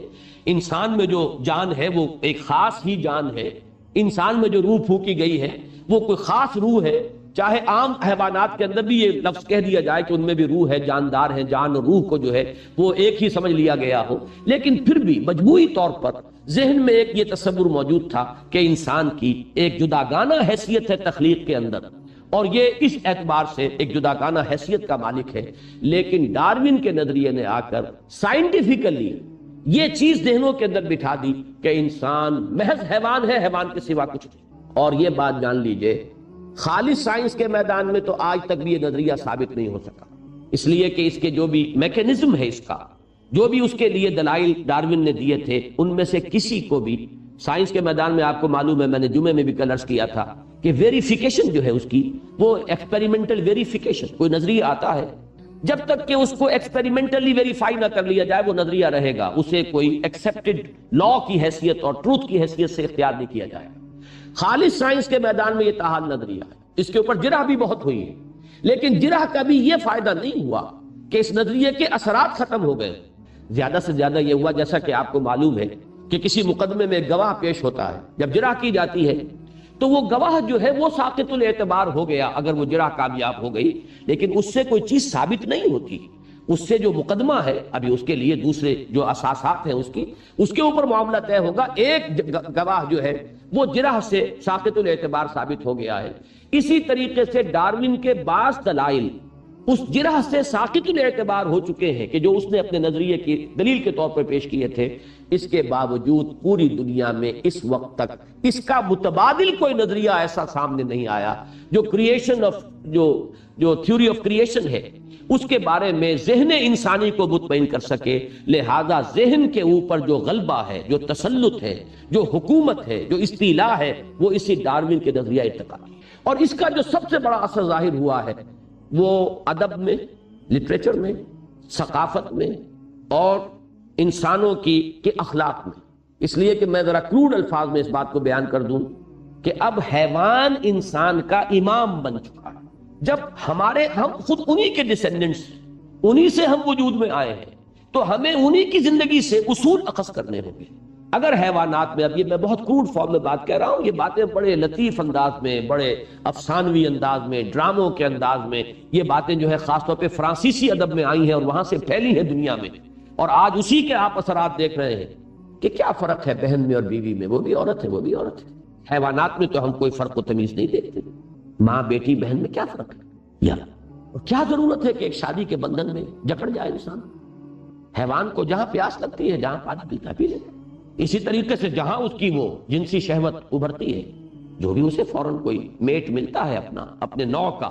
انسان میں جو جان ہے وہ ایک خاص ہی جان ہے. انسان میں جو روح پھونکی گئی ہے وہ کوئی خاص روح ہے. چاہے عام حیوانات کے اندر بھی یہ لفظ کہہ دیا جائے کہ ان میں بھی روح ہے، جاندار ہیں، جان اور روح کو جو ہے وہ ایک ہی سمجھ لیا گیا ہو، لیکن پھر بھی مجموعی طور پر ذہن میں ایک یہ تصور موجود تھا کہ انسان کی ایک جداگانہ حیثیت ہے تخلیق کے اندر، اور یہ اس اعتبار سے ایک جداگانہ حیثیت کا مالک ہے. لیکن ڈارون کے نظریے نے آ کر سائنٹیفیکلی یہ چیز ذہنوں کے اندر بٹھا دی کہ انسان محض حیوان ہے، حیوان کے سوا کچھ نہیں. اور یہ بات جان لیجئے خالص سائنس کے میدان میں تو آج تک بھی یہ نظریہ ثابت نہیں ہو سکا، اس لیے کہ اس کے جو بھی میکینزم ہے، اس کا جو بھی اس کے لیے دلائل ڈارون نے دیے تھے، ان میں سے کسی کو بھی سائنس کے میدان میں آپ کو معلوم ہے، میں نے جمعے میں بھی کل عرض کیا تھا کہ ویریفیکیشن جو ہے اس کی، وہ ایکسپیریمنٹل ویریفیکیشن، کوئی نظریہ آتا ہے جب تک کہ اس کو ایکسپیریمنٹلی ویریفائی نہ کر لیا جائے وہ نظریہ رہے گا، اسے کوئی ایکسیپٹڈ لا کی حیثیت اور ٹروتھ کی حیثیت سے اختیار نہیں کیا جائے. خالص سائنس کے میدان میں یہ تاحال نظریہ ہے. اس کے اوپر جرح بھی بہت ہوئی ہے، لیکن جرح کا بھی یہ فائدہ نہیں ہوا کہ اس نظریے کے اثرات ختم ہو گئے. زیادہ سے زیادہ یہ ہوا، جیسا کہ آپ کو معلوم ہے کہ کسی مقدمے میں ایک گواہ پیش ہوتا ہے، جب جرح کی جاتی ہے تو وہ گواہ جو ہے وہ ساقط الاعتبار ہو گیا اگر وہ جرح کامیاب ہو گئی، لیکن اس سے کوئی چیز ثابت نہیں ہوتی. اس سے جو مقدمہ ہے ابھی اس کے لیے دوسرے جو اساسات ہیں اس کے اوپر معاملہ طے ہوگا. ایک گواہ جو ہے وہ جرح سے ساقط الاعتبار ثابت ہو گیا ہے. اسی طریقے سے ڈارون کے بعض دلائل اس جرح سے ساقط الاعتبار ہو چکے ہیں کہ جو اس نے اپنے نظریے کی دلیل کے طور پر پیش کیے تھے. اس کے باوجود پوری دنیا میں اس وقت تک اس کا متبادل کوئی نظریہ ایسا سامنے نہیں آیا جو کریشن آف جو تھیوری آف کریشن ہے اس کے بارے میں ذہن انسانی کو مطمئن کر سکے. لہذا ذہن کے اوپر جو غلبہ ہے، جو تسلط ہے، جو حکومت ہے، جو استیلاء ہے، وہ اسی ڈارون کے نظریہ ارتقاء. اور اس کا جو سب سے بڑا اثر ظاہر ہوا ہے وہ ادب میں، لٹریچر میں، ثقافت میں اور انسانوں کے اخلاق میں. اس لیے کہ میں ذرا کروڈ الفاظ میں اس بات کو بیان کر دوں کہ اب حیوان انسان کا امام بن چکا ہے. جب ہم خود انہی کے ڈسینڈنٹس، انہی سے ہم وجود میں آئے ہیں، تو ہمیں انہی کی زندگی سے اصول اخذ کرنے ہوں گے. اگر حیوانات میں، اب یہ میں بہت کروڈ فارم میں بات کہہ رہا ہوں، یہ باتیں بڑے لطیف انداز میں، بڑے افسانوی انداز میں، ڈراموں کے انداز میں یہ باتیں جو ہے خاص طور پہ فرانسیسی ادب میں آئی ہیں اور وہاں سے پھیلی ہیں دنیا میں، اور آج اسی کے آپ اثرات دیکھ رہے ہیں کہ کیا فرق ہے بہن میں اور بیوی میں. وہ بھی عورت ہے، وہ بھی عورت ہے. حیوانات میں تو ہم کوئی فرق و تمیز نہیں دیکھتے. ماں بیٹی بہن میں کیا فرق ہے؟ اور کیا ضرورت ہے کہ ایک شادی کے بندھن میں جکڑ جائے انسان؟ حیوان کو جہاں پیاس لگتی ہے، جہاں پانی پیتا پی لیتا. اسی طریقے سے جہاں اس کی وہ جنسی شہوت ابھرتی ہے، جو بھی اسے فوراً کوئی میٹ ملتا ہے اپنے نوع کا،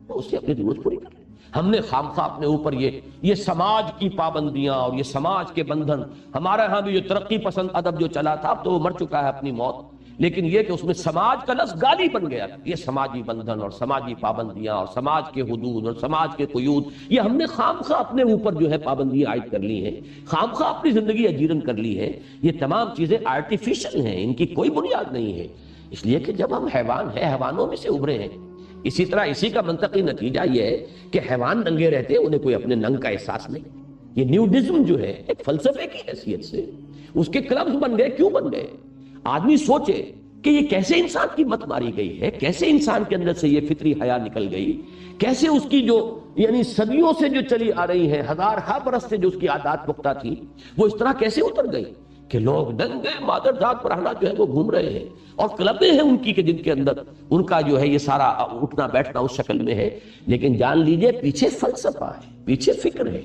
وہ اس سے اپنی ضرورت پوری کر لے. ہم نے خامخواہ اپنے اوپر یہ سماج کی پابندیاں اور یہ سماج کے بندھن، ہمارے ہاں بھی جو ترقی پسند ادب جو چلا تھا اب تو وہ مر چکا ہے اپنی موت، لیکن یہ کہ اس میں سماج کا لفظ گالی بن گیا. یہ سماجی بندھن اور سماجی پابندیاں اور سماج کے حدود اور سماج کے قیود، یہ ہم نے خامخواہ اپنے اوپر جو ہے پابندیاں عائد کر لی ہیں، خامخواہ اپنی زندگی اجیرن کر لی ہے. یہ تمام چیزیں آرٹیفیشل ہیں، ان کی کوئی بنیاد نہیں ہے. اس لیے کہ جب ہم حیوان ہیں، حیوانوں میں سے ابھرے ہیں. اسی طرح اسی کا منطقی نتیجہ یہ ہے کہ حیوان ننگے رہتے، انہیں کوئی اپنے ننگ کا احساس نہیں. یہ نیوڈزم جو ہے ایک فلسفے کی حیثیت سے اس کے کلبز بن گئے. کیوں بن گئے؟ آدمی سوچے کہ یہ کیسے انسان کی مت ماری گئی ہے، کیسے انسان کے اندر سے یہ فطری حیا نکل گئی، کیسے اس کی جو یعنی صدیوں سے جو چلی آ رہی ہے، ہزارہا برس سے جو اس کی عادات پختہ تھی، وہ اس طرح کیسے اتر گئی کہ لوگ ننگے مادر ذات پرانا جو ہے وہ گھوم رہے ہیں، اور کلبیں ہیں ان کی کہ جن کے اندر ان کا جو ہے یہ سارا اٹھنا بیٹھنا اس شکل میں ہے. لیکن جان لیجئے پیچھے فلسفہ ہے، پیچھے فکر ہے.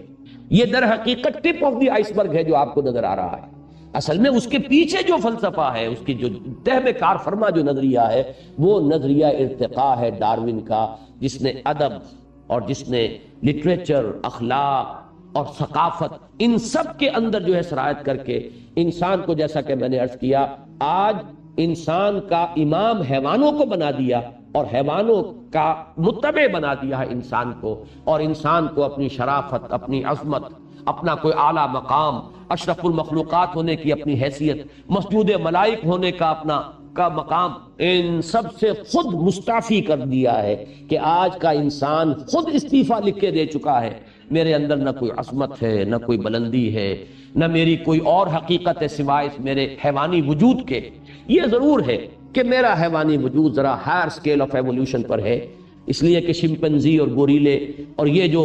یہ در حقیقت ٹپ آف دی آئس برگ ہے جو آپ کو نظر آ رہا ہے. اصل میں اس کے پیچھے جو فلسفہ ہے، اس کی جو تہ میں کار فرما جو نظریہ ہے، وہ نظریہ ارتقاء ہے ڈارون کا، جس نے ادب اور جس نے لٹریچر، اخلاق اور ثقافت، ان سب کے اندر جو ہے سرایت کر کے انسان کو، جیسا کہ میں نے عرض کیا، آج انسان کا امام حیوانوں کو بنا دیا اور حیوانوں کا متبع بنا دیا ہے انسان کو، اور انسان کو اپنی شرافت، اپنی عظمت، اپنا کوئی اعلیٰ مقام، اشرف المخلوقات ہونے کی اپنی حیثیت، مسجود ملائک ہونے کا اپنا مقام، ان سب سے خود مستعفی کر دیا ہے کہ آج کا انسان خود استعفیٰ لکھ کے دے چکا ہے. میرے اندر نہ کوئی عظمت ہے، نہ کوئی بلندی ہے، نہ میری کوئی اور حقیقت ہے سوائے میرے حیوانی وجود کے. یہ ضرور ہے کہ میرا حیوانی وجود ذرا ہائر سکیل آف ایولیوشن پر ہے، اس لیے کہ شمپنزی اور گوریلے اور یہ جو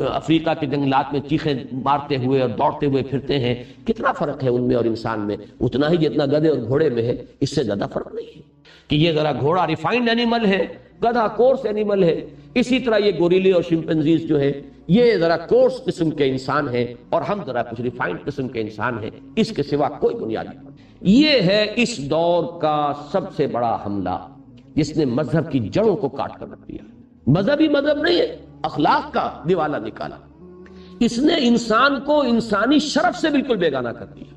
افریقہ کے جنگلات میں چیخیں مارتے ہوئے اور دوڑتے ہوئے پھرتے ہیں، کتنا فرق ہے ان میں اور انسان میں؟ اتنا ہی جتنا گدھے اور گھوڑے میں ہے، اس سے زیادہ فرق نہیں ہے. کہ یہ ذرا گھوڑا ریفائنڈ اینیمل ہے، گدھا کورس اینیمل ہے، اسی طرح یہ گوریلے اور شمپنزیز جو ہے یہ ذرا کورس قسم کے انسان ہیں اور ہم ذرا کچھ ریفائنڈ قسم کے انسان ہیں. اس کے سوا کوئی بنیاد نہیں. یہ ہے اس دور کا سب سے بڑا حملہ جس نے مذہب کی جڑوں کو کاٹ کر رکھ دیا. مذہبی مذہب نہیں ہے، اخلاق کا دیوالہ نکالا. اس نے انسان کو انسانی شرف سے بالکل بیگانہ کر دیا.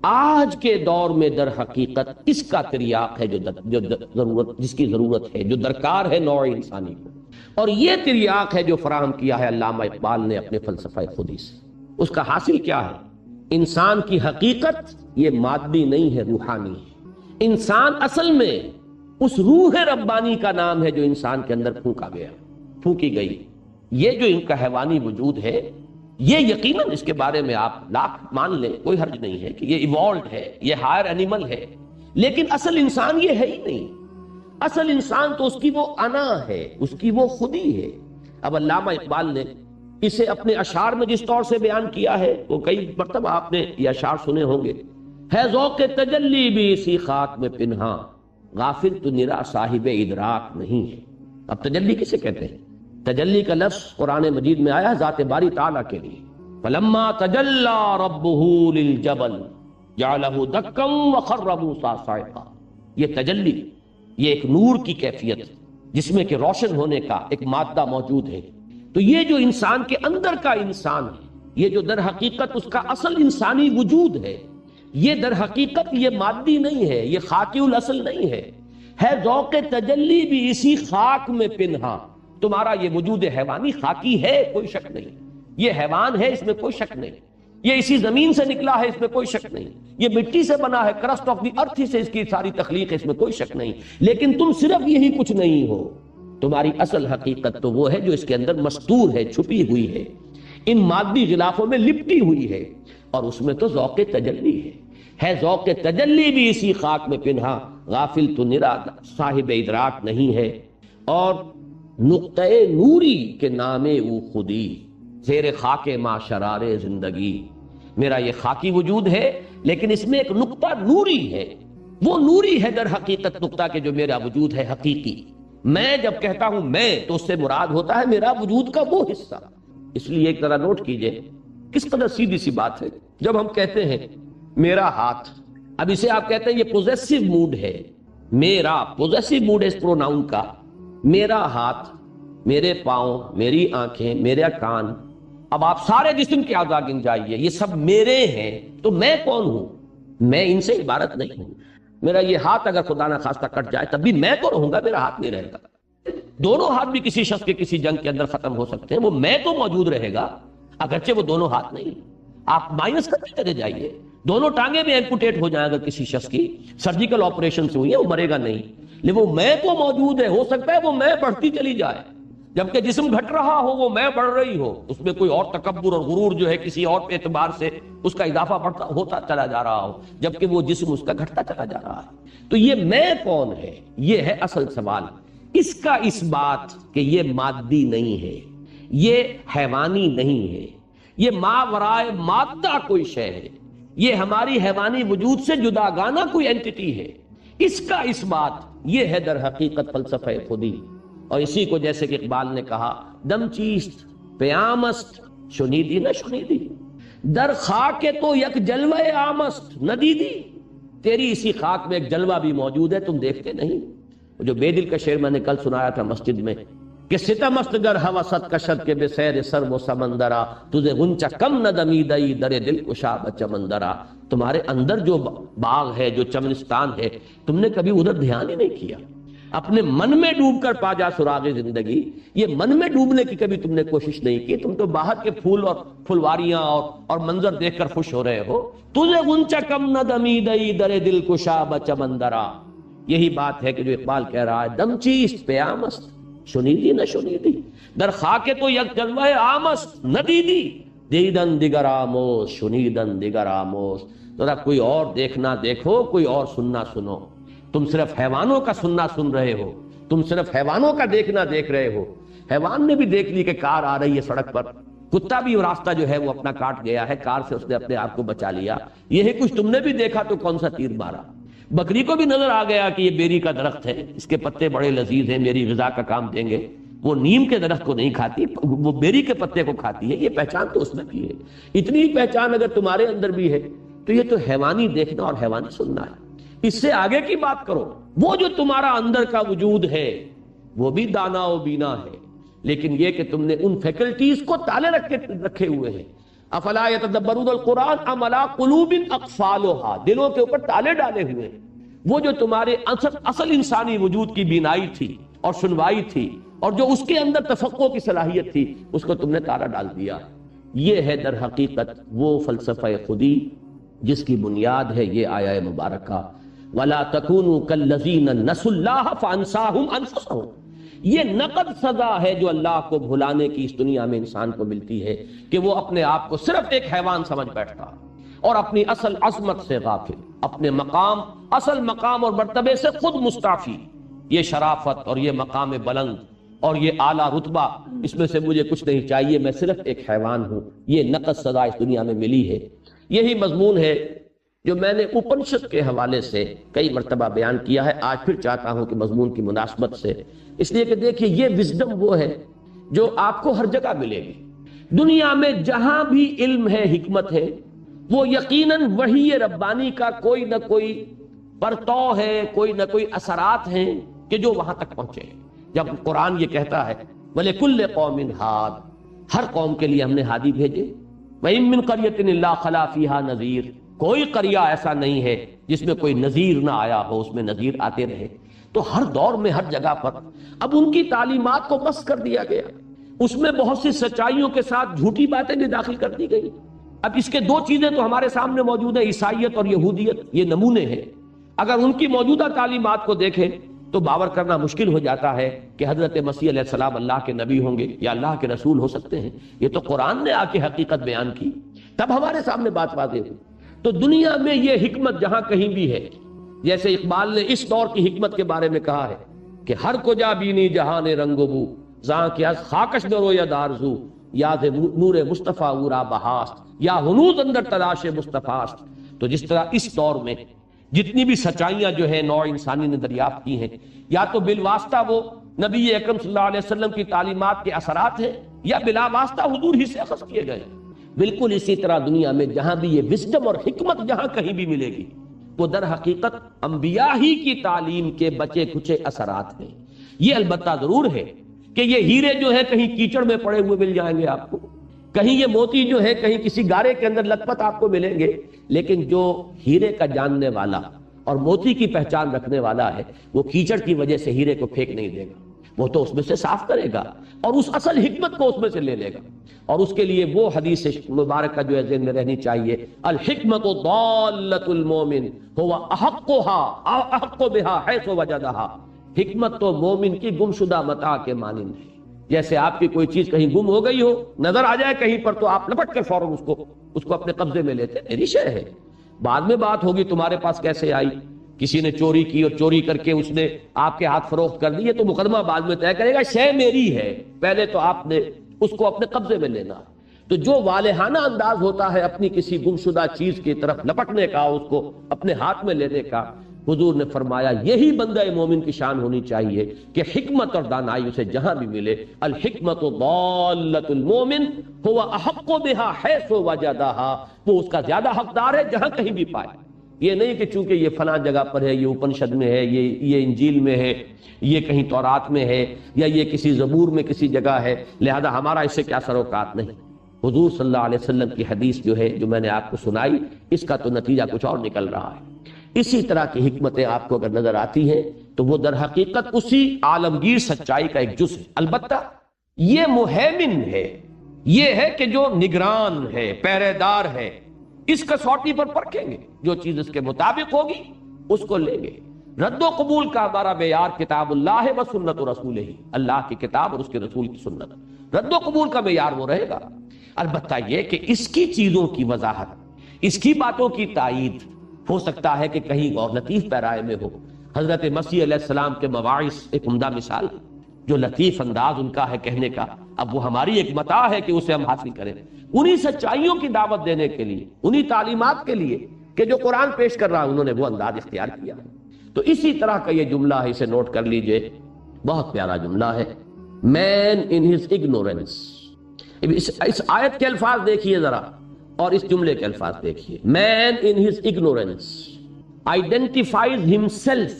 آج کے دور میں در حقیقت اس کا تریاق ہے جو ضرورت، جس کی ضرورت ہے، جو درکار ہے نوع انسانی کو. اور یہ تریاق ہے جو فراہم کیا ہے علامہ اقبال نے اپنے فلسفہ خودی سے. اس کا حاصل کیا ہے؟ انسان کی حقیقت یہ مادی نہیں ہے، روحانی ہے. انسان اصل میں اس روح ربانی کا نام ہے جو انسان کے اندر پھونکی گئی. یہ جو ان کا حیوانی وجود ہے، یہ یقیناً اس کے بارے میں آپ لاکھ مان لیں، کوئی حرج نہیں ہے کہ یہ ایوالڈ ہے، یہ ہائر اینیمل ہے، لیکن اصل انسان یہ ہے ہی نہیں. اصل انسان تو اس کی وہ انا ہے، اس کی وہ خودی ہے. اب علامہ اقبال نے اسے اپنے اشعار میں جس طور سے بیان کیا ہے، وہ کئی مرتبہ آپ نے یہ اشعار سنے ہوں گے. ہے ذوق تجلی بھی اسی خاک میں پنہاں، غافل تو نرا صاحب ادراک نہیں ہے. اب تجلی کسے کہتے ہیں؟ تجلی کا لفظ قرآن مجید میں آیا ذات باری تعالیٰ کے لیے. فلما تجلی ربہ للجبل جعلہ دکا وخر موسیٰ صعقا. یہ تجلی، یہ ایک نور کی کیفیت جس میں کہ روشن ہونے کا ایک مادہ موجود ہے. تو یہ جو انسان کے اندر کا انسان ہے، یہ جو در حقیقت اس کا اصل انسانی وجود ہے، یہ در حقیقت یہ مادی نہیں ہے، یہ خاکی الاصل نہیں ہے. ہے ذوق تجلی بھی اسی خاک میں پنہاں. تمہارا یہ وجود حیوانی خاکی ہے، کوئی شک نہیں. یہ حیوان ہے، اس میں کوئی شک نہیں. یہ اسی زمین سے نکلا ہے، اس میں کوئی شک نہیں، یہ مٹی سے بنا ہے، کرسٹ آف دی ارتھ سے اس کی ساری تخلیق ہے، اس میں کوئی شک نہیں، لیکن تم صرف یہی کچھ نہیں ہو، تمہاری اصل حقیقت تو وہ ہے جو اس کے اندر مستور ہے، چھپی ہوئی ہے، ان مادی غلافوں میں لپٹی ہوئی ہے، اور اس میں تو ذوق تجلی ہے ذوق تجلی بھی اسی خاک میں پنہا، غافل تو نرا صاحب ادراک نہیں ہے، اور نقطۂ نوری کے نام او خودی، زیر خاک ما شرار زندگی، میرا یہ خاکی وجود ہے لیکن اس میں ایک نقطہ نوری ہے، وہ نوری ہے در حقیقت نقطہ کہ جو میرا وجود ہے حقیقی۔ میں جب کہتا ہوں میں تو اس سے مراد ہوتا ہے میرا وجود کا وہ حصہ۔ اس لیے ایک طرح نوٹ کیجئے کس قدر سیدھی سی بات ہے، جب ہم کہتے ہیں میرا ہاتھ، اب اسے آپ کہتے ہیں یہ پوزیسو موڈ ہے، میرا پوزیسو موڈ ہے اس پروناؤن کا، میرا ہاتھ، میرے پاؤں، میری آنکھیں، میرا کان، اب آپ سارے جسم کے اعضاء گن جائیے، یہ سب میرے ہیں، تو میں کون ہوں؟ میں ان سے عبارت نہیں ہوں۔ میرا یہ ہاتھ اگر خدا نہ خواستہ کٹ جائے تب بھی میں تو رہوں گا، میرا ہاتھ نہیں رہے گا۔ دونوں ہاتھ بھی کسی شخص کے کسی جنگ کے اندر ختم ہو سکتے ہیں، وہ میں تو موجود رہے گا اگرچہ وہ دونوں ہاتھ نہیں۔ آپ مائنس کرتے چلے جائیے، دونوں ٹانگیں بھی ایمپوٹیٹ ہو جائیں اگر کسی شخص کی سرجیکل آپریشن سے ہوئی ہے، وہ مرے گا نہیں، لیکن وہ میں تو موجود ہے، ہو سکتا ہے وہ میں بڑھتی چلی جائے، جبکہ جسم گھٹ رہا ہو وہ میں بڑھ رہی ہو، اس میں کوئی اور تکبر اور غرور جو ہے کسی اور اعتبار سے اس کا اضافہ بڑھتا ہوتا چلا جا رہا ہو، جبکہ وہ جسم اس کا گھٹتا چلا جا رہا ہے۔ تو یہ میں کون ہے، یہ ہے اصل سوال۔ اس کا اس بات کہ یہ مادی نہیں ہے، یہ حیوانی نہیں ہے، یہ ماورائے مادہ کوئی شے ہے، یہ ہماری حیوانی وجود سے جداگانہ کوئی اینٹیٹی ہے، اس کا اس بات یہ ہے در حقیقت فلسفہ خودی۔ اور اسی کو جیسے کہ اقبال نے کہا دم چیست پیامست شنیدی نہ شنیدی، در خاک تو یک جلوہ عامست نہ دیدی، تیری اسی خاک میں ایک جلوہ بھی موجود ہے، تم دیکھتے نہیں۔ جو بے دل کا شعر میں نے کل سنایا تھا مسجد میں کہ ستمست گر ہوست کشد کے بے سیر سر و سمندرا، تجھے غنچہ کم نہ دمیدئی در دل کشا بچمندرا، تمہارے اندر جو باغ ہے، جو چمنستان ہے، تم نے کبھی ادھر دھیان ہی نہیں کیا، اپنے من میں ڈوب کر پا جا سراغ زندگی۔ یہ من میں ڈوبنے کی کبھی تم نے کوشش نہیں کی، تم تو باہر کے پھول اور پھلواریاں اور منظر دیکھ کر خوش ہو رہے ہو۔ تجھے غنچہ کم نہ دمیدئی در دل کشا بچمندرا، یہی بات ہے کہ جو اقبال کہہ رہا ہے دم چیست پیامست شنیدی نہ شنیدی، در خاک تو یک جلوہ آمست نہ دیدی، دیدن دیگر آموز شنیدن دیگر آموز، ذرا کوئی اور دیکھنا دیکھو، کوئی اور سننا سنو، تم صرف حیوانوں کا سننا سن رہے ہو، تم صرف حیوانوں کا دیکھنا دیکھ رہے ہو۔ حیوان نے بھی دیکھ لی کہ کار آ رہی ہے سڑک پر، کتا بھی راستہ جو ہے وہ اپنا کاٹ گیا ہے، کار سے اس نے اپنے آپ کو بچا لیا، یہی کچھ تم نے بھی دیکھا تو کون سا تیر مارا۔ بکری کو بھی نظر آ گیا کہ یہ بیری کا درخت ہے، اس کے پتے بڑے لذیذ ہیں، میری غذا کا کام دیں گے، وہ نیم کے درخت کو نہیں کھاتی، وہ بیری کے پتے کو کھاتی ہے، یہ پہچان تو اس میں بھی ہے۔ اتنی ہی پہچان اگر تمہارے اندر بھی ہے تو یہ تو حیوانی دیکھنا اور حیوانی سننا ہے۔ اس سے آگے کی بات کرو، وہ جو تمہارا اندر کا وجود ہے وہ بھی دانا و بینا ہے، لیکن یہ کہ تم نے ان فیکلٹیز کو تالے رکھے ہوئے ہیں۔ افلا یتدبرون القرآن ام علی قلوب اقفالها، دلوں کے اوپر تالے ڈالے ہوئے ہیں۔ وہ جو تمہارے اصل انسانی وجود کی بینائی تھی اور سنوائی تھی اور جو اس کے اندر تفقع کی صلاحیت تھی، اس کو تم نے تالا ڈال دیا۔ یہ ہے در حقیقت وہ فلسفہ خودی جس کی بنیاد ہے یہ آیہ مبارکہ وَلَا تَكُونُوا كَالَّذِينَ نَسُوا اللَّهَ فَأَنسَاهُمْ أَنفُسَهُمْ۔ یہ نقد سزا ہے جو اللہ کو بھلانے کی اس دنیا میں انسان کو ملتی ہے کہ وہ اپنے آپ کو صرف ایک حیوان سمجھ بیٹھتا اور اپنی اصل عظمت سے غافل، اپنے مقام، اصل مقام اور مرتبے سے خود مستعفی۔ یہ شرافت اور یہ مقام بلند اور یہ اعلیٰ رتبہ، اس میں سے مجھے کچھ نہیں چاہیے، میں صرف ایک حیوان ہوں، یہ نقد سزا اس دنیا میں ملی ہے۔ یہی مضمون ہے جو میں نے اپنشد کے حوالے سے کئی مرتبہ بیان کیا ہے، آج پھر چاہتا ہوں کہ مضمون کی مناسبت سے، اس لیے کہ دیکھیے یہ وزڈم وہ ہے جو آپ کو ہر جگہ ملے گی دنیا میں، جہاں بھی علم ہے، حکمت ہے، وہ یقیناً وحی ربانی کا کوئی نہ کوئی پرتو ہے، کوئی نہ کوئی اثرات ہیں کہ جو وہاں تک پہنچے۔ جب قرآن یہ کہتا ہے وَلِكُلِّ قَوْمٍ ہاد، ہر قوم کے لیے ہم نے ہادی بھیجے، وَإِن مِّن قَرْيَةٍ إِلَّا خَلَا فِيهَا نَذِيرٌ، کوئی قریہ ایسا نہیں ہے جس میں کوئی نذیر نہ آیا ہو، اس میں نذیر آتے رہے۔ تو ہر دور میں ہر جگہ پر اب ان کی تعلیمات کو بس کر دیا گیا، اس میں بہت سی سچائیوں کے ساتھ جھوٹی باتیں بھی داخل کر دی گئی۔ اب اس کے دو چیزیں تو ہمارے سامنے موجود ہیں، عیسائیت اور یہودیت، یہ نمونے ہیں۔ اگر ان کی موجودہ تعلیمات کو دیکھیں تو باور کرنا مشکل ہو جاتا ہے کہ حضرت مسیح علیہ السلام اللہ کے نبی ہوں گے یا اللہ کے رسول ہو سکتے ہیں۔ یہ تو قرآن نے آ کے حقیقت بیان کی، تب ہمارے سامنے بات واضح ہوئی۔ تو دنیا میں یہ حکمت جہاں کہیں بھی ہے، جیسے اقبال نے اس دور کی حکمت کے بارے میں کہا ہے کہ ہر کو جا بینی جہان رنگ و بو، زاں کیا خاکش درو یا دارزو، یاد نور مصطفیٰ اورا بہاست، یا ہنوز اندر تلاش مصطفیٰست۔ تو جس طرح اس دور میں جتنی بھی سچائیاں جو ہے نوع انسانی نے دریافت کی ہیں، یا تو بالواسطہ وہ نبی اکرم صلی اللہ علیہ وسلم کی تعلیمات کے اثرات ہیں، یا بلا واسطہ حضور ہی سے اخذ کیے گئے۔ بالکل اسی طرح دنیا میں جہاں بھی یہ وزڈم اور حکمت جہاں کہیں بھی ملے گی، وہ در حقیقت انبیاء ہی کی تعلیم کے بچے کچے اثرات ہیں۔ یہ البتہ ضرور ہے کہ یہ ہیرے جو ہے کہیں کیچڑ میں پڑے ہوئے مل جائیں گے آپ کو، کہیں یہ موتی جو ہے کہیں کسی گارے کے اندر لت پت آپ کو ملیں گے، لیکن جو ہیرے کا جاننے والا اور موتی کی پہچان رکھنے والا ہے، وہ کیچڑ کی وجہ سے ہیرے کو پھینک نہیں دے گا، وہ تو اس میں سے صاف کرے گا اور اس اصل حکمت کو اس میں سے لے لے گا۔ اور اس کے لیے وہ حدیث مبارکہ جو ہے ذہن میں رہنی چاہیے، الحکمت ضالۃ المومن هو احقها احق بها حيث وجدها۔ حکمت تو مومن کی گمشدہ متاع کے مانند ہے۔ جیسے آپ کی کوئی چیز کہیں گم ہو گئی ہو، نظر آ جائے کہیں پر، تو آپ لپٹ کے فوراً اس کو اپنے قبضے میں لیتے، میری شے ہے، بعد میں بات ہوگی تمہارے پاس کیسے آئی، کسی نے چوری کی اور چوری کر کے اس نے آپ کے ہاتھ فروخت کر دی ہے تو مقدمہ بعد میں طے کرے گا، شے میری ہے، پہلے تو آپ نے اس کو اپنے قبضے میں لینا۔ تو جو والہانہ انداز ہوتا ہے اپنی کسی گمشدہ چیز کی طرف لپٹنے کا، اس کو اپنے ہاتھ میں لینے کا، حضور نے فرمایا یہی بندہ مومن کی شان ہونی چاہیے کہ حکمت اور دانائی اسے جہاں بھی ملے، الحکمت ضالۃ المومن هو احق بها حيث وجدها، وہ اس کا زیادہ حقدار ہے جہاں کہیں بھی پائے۔ یہ نہیں کہ چونکہ یہ فلاں جگہ پر ہے، یہ اپنشد میں ہے، یہ انجیل میں ہے، یہ کہیں تورات میں ہے، یا یہ کسی زبور میں کسی جگہ ہے، لہذا ہمارا اس سے کیا سروکات نہیں۔ حضور صلی اللہ علیہ وسلم کی حدیث جو ہے، جو میں نے آپ کو سنائی، اس کا تو نتیجہ کچھ اور نکل رہا ہے۔ اسی طرح کی حکمتیں آپ کو اگر نظر آتی ہیں تو وہ در حقیقت اسی عالمگیر سچائی کا ایک جز ہے۔ البتہ یہ مہیمن ہے، یہ ہے کہ جو نگران ہے، پہرے دار ہے، اس کسوٹی پر پرکھیں گے، جو چیز اس کے مطابق ہوگی اس کو لیں گے۔ رد و قبول کا ہمارا معیار کتاب اللہ و سنت رسول ہی، اللہ کی کتاب اور اس کے رسول کی سنت، رد و قبول کا معیار وہ رہے گا۔ البتہ یہ کہ اس کی چیزوں کی وضاحت، اس کی باتوں کی تائید ہو سکتا ہے کہ کہیں اور لطیف پیرائے میں ہو۔ حضرت مسیح علیہ السلام کے مواعظ ایک عمدہ مثال، جو لطیف انداز ان کا ہے کہنے کا، اب وہ ہماری ایک متاع ہے کہ اسے ہم حاصل کریں، انہی سچائیوں کی دعوت دینے کے لیے، انہی تعلیمات کے لیے کہ جو قرآن پیش کر رہا ہے، انہوں نے وہ انداز اختیار کیا۔ تو اسی طرح کا یہ جملہ ہے، اسے نوٹ کر لیجئے، بہت پیارا جملہ ہے، مین ان ہز اگنورینس۔ اس آیت کے الفاظ دیکھیے ذرا اور اس جملے کے الفاظ دیکھیے، man in his ignorance identifies himself